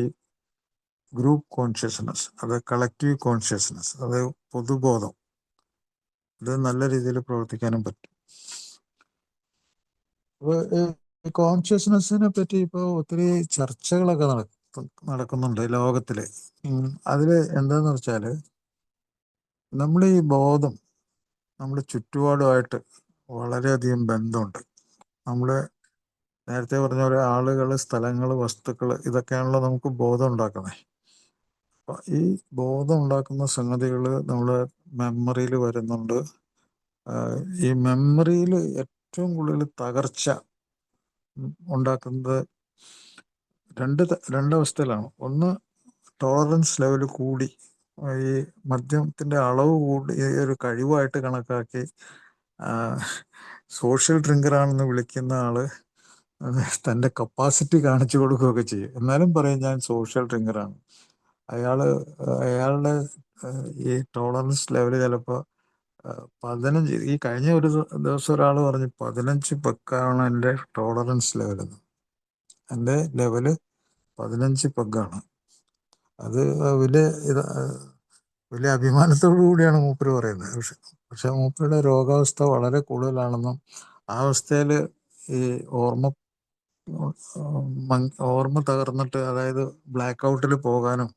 ഗ്രൂപ്പ് കോൺഷ്യസ്നെസ്, അത് കളക്റ്റീവ് കോൺഷ്യസ്നെസ്, അത് പൊതുബോധം, ഇത് നല്ല രീതിയിൽ പ്രവർത്തിക്കാനും പറ്റും. അപ്പോൾ ഈ കോൺഷ്യസ്നെസ്സിനെ പറ്റി ഇപ്പോൾ ഒത്തിരി ചർച്ചകളൊക്കെ നടക്കുന്നുണ്ട് ലോകത്തിൽ. അതിൽ എന്താന്ന് വെച്ചാൽ, നമ്മുടെ ഈ ബോധം നമ്മുടെ ചുറ്റുപാടുമായിട്ട് വളരെയധികം ബന്ധമുണ്ട്. നമ്മൾ നേരത്തെ പറഞ്ഞ പോലെ ആളുകൾ, സ്ഥലങ്ങൾ, വസ്തുക്കൾ, ഇതൊക്കെയാണല്ലോ നമുക്ക് ബോധം ഉണ്ടാക്കുന്നത്. അപ്പം ഈ ബോധം ഉണ്ടാക്കുന്ന സംഗതികൾ നമ്മുടെ മെമ്മറിയിൽ വരുന്നുണ്ട്. ഈ മെമ്മറിയിൽ ഏറ്റവും കൂടുതൽ തകർച്ച ഉണ്ടാക്കുന്നത് രണ്ടവസ്ഥയിലാണ്. ഒന്ന്, ടോളറൻസ് ലെവൽ കൂടി, ഈ മദ്യത്തിൻ്റെ അളവ് കൂടി ഒരു കഴിവായിട്ട് കണക്കാക്കി സോഷ്യൽ ഡ്രിങ്കറാണെന്ന് വിളിക്കുന്ന ആള് തൻ്റെ കപ്പാസിറ്റി കാണിച്ചു കൊടുക്കുകയൊക്കെ ചെയ്യും. എന്നാലും പറയും ഞാൻ സോഷ്യൽ ഡ്രിങ്കറാണ്. അയാളുടെ ഈ ടോളറൻസ് ലെവൽ ചിലപ്പോൾ 15, ഈ കഴിഞ്ഞ ഒരു ദിവസം ഒരാൾ പറഞ്ഞു 15 പെഗ്ഗാണ് എൻ്റെ ടോളറൻസ് ലെവലെന്ന്. എൻ്റെ ലെവല് 15 പെഗ്ഗാണ്. അത് വലിയ അഭിമാനത്തോടു കൂടിയാണ് മൂപ്പര് പറയുന്നത്. പക്ഷെ മൂപ്പരുടെ രോഗാവസ്ഥ വളരെ കൂടുതലാണെന്നും ആ അവസ്ഥയിൽ ഈ ഓർമ്മ തകർന്നിട്ട്, അതായത് ബ്ലാക്ക് ഔട്ടിൽ പോകാനും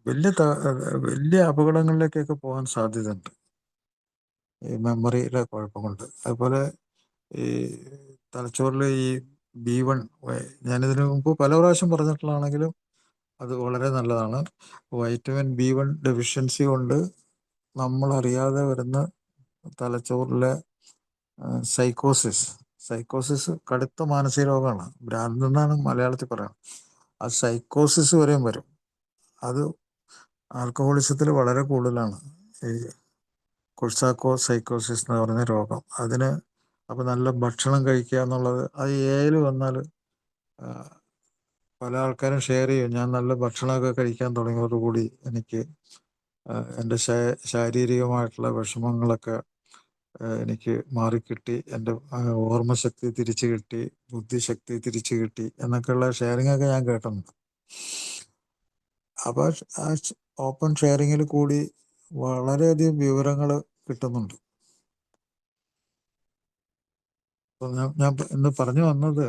വലിയ അപകടങ്ങളിലേക്കൊക്കെ പോകാൻ സാധ്യതയുണ്ട്. ഈ മെമ്മറിയിലെ കുഴപ്പം കൊണ്ട്. അതുപോലെ ഈ തലച്ചോറിൽ ഈ B1, ഞാനിതിനു മുമ്പ് പല പ്രാവശ്യം പറഞ്ഞിട്ടുള്ളതാണെങ്കിലും അത് വളരെ നല്ലതാണ്. വൈറ്റമിൻ B1 ഡെഫിഷ്യൻസി കൊണ്ട് നമ്മളറിയാതെ വരുന്ന തലച്ചോറിലെ സൈക്കോസിസ് കടുത്ത മാനസിക രോഗമാണ്. ഭ്രാന്തെന്നാണ് മലയാളത്തിൽ പറയുന്നത്. ആ സൈക്കോസിസ് വരെയും വരും. അത് ആൽക്കഹോളിസത്തിൽ വളരെ കൂടുതലാണ്, ഈ കൊഴ്സാക്കോ സൈക്കോസിസ് എന്ന് പറയുന്ന രോഗം. അതിന് അപ്പോൾ നല്ല ഭക്ഷണം കഴിക്കുക എന്നുള്ളത്, അത് ഏതിൽ വന്നാൽ പല ആൾക്കാരും ഷെയർ ചെയ്യും, ഞാൻ നല്ല ഭക്ഷണമൊക്കെ കഴിക്കാൻ തുടങ്ങിയതോടുകൂടി എനിക്ക് എൻ്റെ ശാരീരികമായിട്ടുള്ള വിഷമങ്ങളൊക്കെ എനിക്ക് മാറിക്കിട്ടി, എൻ്റെ ഓർമ്മശക്തി തിരിച്ചു കിട്ടി, ബുദ്ധിശക്തി തിരിച്ചു കിട്ടി എന്നൊക്കെയുള്ള ഷെയറിങ്ങൊക്കെ ഞാൻ കേട്ടിട്ടുണ്ട്. അപ്പോൾ ആ ഓപ്പൺ ഷെയറിങ്ങിൽ കൂടി വളരെയധികം വിവരങ്ങൾ കിട്ടുന്നുണ്ട്. അപ്പോൾ ഞാൻ ഇന്ന് പറഞ്ഞു വന്നത്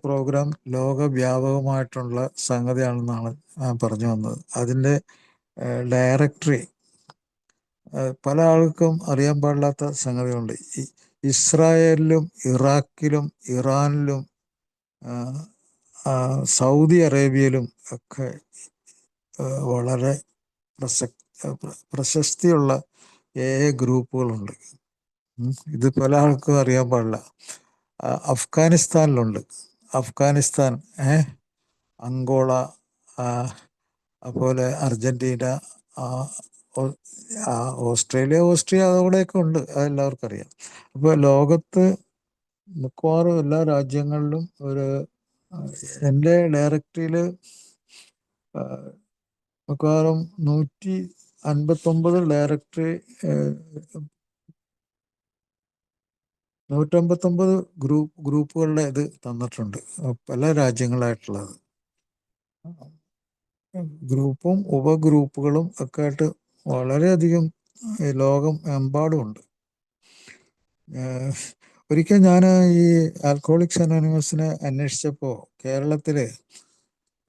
പ്രോഗ്രാം ലോകവ്യാപകമായിട്ടുള്ള സംഗതിയാണെന്നാണ് ഞാൻ പറഞ്ഞു വന്നത്. അതിൻ്റെ ഡയറക്ടറി പല ആൾക്കും അറിയാൻ പാടില്ലാത്ത സംഗതികളുണ്ട്. ഇസ്രായേലിലും ഇറാഖിലും ഇറാനിലും സൗദി അറേബ്യയിലും ഒക്കെ വളരെ പ്രശസ്തിയുള്ള ഗ്രൂപ്പുകളുണ്ട്. ഇത് പല ആൾക്കും അറിയാൻ പാടില്ല. അഫ്ഗാനിസ്ഥാനിലുണ്ട്. അഫ്ഗാനിസ്ഥാൻ, അങ്കോള, അതുപോലെ അർജൻറ്റീന, ഓസ്ട്രിയ അതോടെയൊക്കെ ഉണ്ട്. അതെല്ലാവർക്കും അറിയാം. അപ്പോൾ ലോകത്ത് മിക്കവാറും എല്ലാ രാജ്യങ്ങളിലും എൻ്റെ ഡയറക്ടറിയിൽ മിക്കവാറും 159 ഡയറക്ടറി 159 ഗ്രൂപ്പുകളുടെ ഇത് തന്നിട്ടുണ്ട്, പല രാജ്യങ്ങളായിട്ടുള്ളത്. ഗ്രൂപ്പും ഉപഗ്രൂപ്പുകളും ഒക്കെ ആയിട്ട് വളരെയധികം ലോകം എമ്പാടുമുണ്ട്. ഒരിക്കൽ ഞാൻ ഈ ആൽക്കഹോളിക്സ് അനോണിമസിനെ അന്വേഷിച്ചപ്പോൾ കേരളത്തിൽ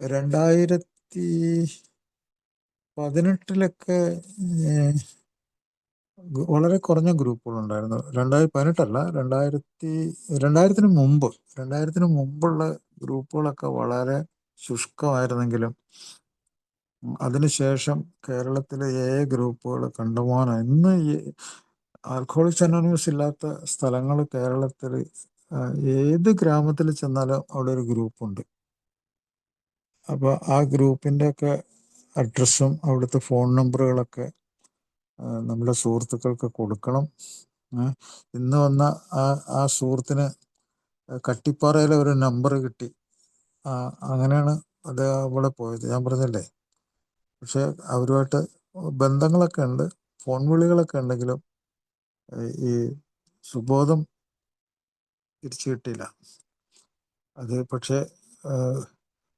2018 വളരെ കുറഞ്ഞ ഗ്രൂപ്പുകളുണ്ടായിരുന്നു. 2018 അല്ല, 2000 മുമ്പുള്ള ഗ്രൂപ്പുകളൊക്കെ വളരെ ശുഷ്കമായിരുന്നെങ്കിലും അതിനുശേഷം കേരളത്തിലെ ഗ്രൂപ്പുകൾ കണ്ടുപോകാനാണ്. ഇന്ന് ഈ ആൽക്കഹോളിക്സ് അനോണിമസ് ഇല്ലാത്ത സ്ഥലങ്ങൾ കേരളത്തിൽ ഏത് ഗ്രാമത്തിൽ ചെന്നാലും അവിടെ ഒരു ഗ്രൂപ്പുണ്ട്. അപ്പോൾ ആ ഗ്രൂപ്പിൻ്റെ ഒക്കെ അഡ്രസ്സും അവിടുത്തെ ഫോൺ നമ്പറുകളൊക്കെ നമ്മുടെ സുഹൃത്തുക്കൾക്ക് കൊടുക്കണം. ഇന്ന് വന്ന ആ സുഹൃത്തിന് കട്ടിപ്പാറയിലെ ഒരു നമ്പർ കിട്ടി, അങ്ങനെയാണ് അത് അവിടെ പോയത്. ഞാൻ പറഞ്ഞല്ലേ, പക്ഷെ അവരുമായിട്ട് ബന്ധങ്ങളൊക്കെ ഉണ്ട്, ഫോൺ വിളികളൊക്കെ ഉണ്ടെങ്കിലും ഈ സുബോധം തിരിച്ചു കിട്ടിയില്ല. അത് പക്ഷേ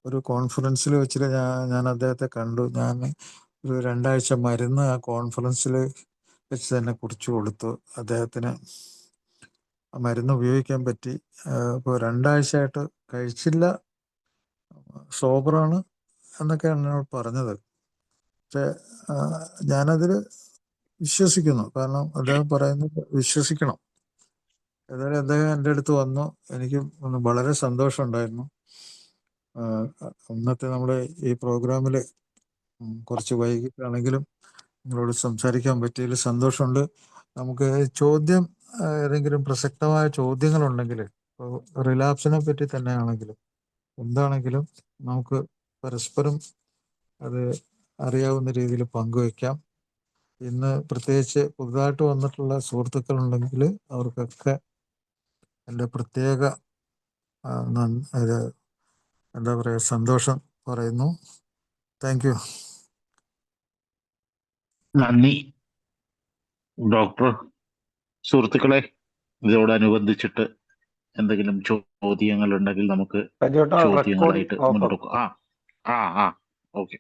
ഒരു കോൺഫറൻസിൽ വെച്ചിട്ട് ഞാൻ അദ്ദേഹത്തെ കണ്ടു. ഞാൻ ഒരു 2 ആഴ്ച മരുന്ന് ആ കോൺഫറൻസിൽ വെച്ച് തന്നെ കുറിച്ച് കൊടുത്തു. അദ്ദേഹത്തിന് ആ മരുന്ന് ഉപയോഗിക്കാൻ പറ്റി. ഇപ്പോൾ 2 ആഴ്ചയായിട്ട് കഴിച്ചില്ല, സോബറാണ് എന്നൊക്കെയാണ് എന്നോട് പറഞ്ഞത്. പക്ഷേ ഞാനതിൽ വിശ്വസിക്കുന്നു, കാരണം അദ്ദേഹം പറയുന്നത് വിശ്വസിക്കണം. ഏതായാലും അദ്ദേഹം എൻ്റെ അടുത്ത് വന്നു, എനിക്ക് വളരെ സന്തോഷമുണ്ടായിരുന്നു. ഇന്നത്തെ നമ്മുടെ ഈ പ്രോഗ്രാമിൽ കുറച്ച് വൈകിട്ടാണെങ്കിലും നിങ്ങളോട് സംസാരിക്കാൻ പറ്റിയതിൽ സന്തോഷമുണ്ട്. നമുക്ക് ഏതെങ്കിലും പ്രസക്തമായ ചോദ്യങ്ങളുണ്ടെങ്കിൽ, റിലാപ്സിനെ പറ്റി തന്നെയാണെങ്കിലും എന്താണെങ്കിലും നമുക്ക് പരസ്പരം അത് അറിയാവുന്ന രീതിയിൽ പങ്കുവയ്ക്കാം. ഇന്ന് പ്രത്യേകിച്ച് പുതുതായിട്ട് വന്നിട്ടുള്ള സുഹൃത്തുക്കളുണ്ടെങ്കിൽ അവർക്കൊക്കെ എൻ്റെ പ്രത്യേക എന്താ പറയുക, സന്തോഷം പറയുന്നു. Thank you. നന്ദി ഡോക്ടർ. സുഹൃത്തുക്കളെ, ഇതോടനുബന്ധിച്ചിട്ട് എന്തെങ്കിലും ചോദ്യങ്ങൾ ഉണ്ടെങ്കിൽ നമുക്ക് ചോദ്യങ്ങളായിട്ട് മുന്നോട്ട് പോകാം. ഓക്കെ.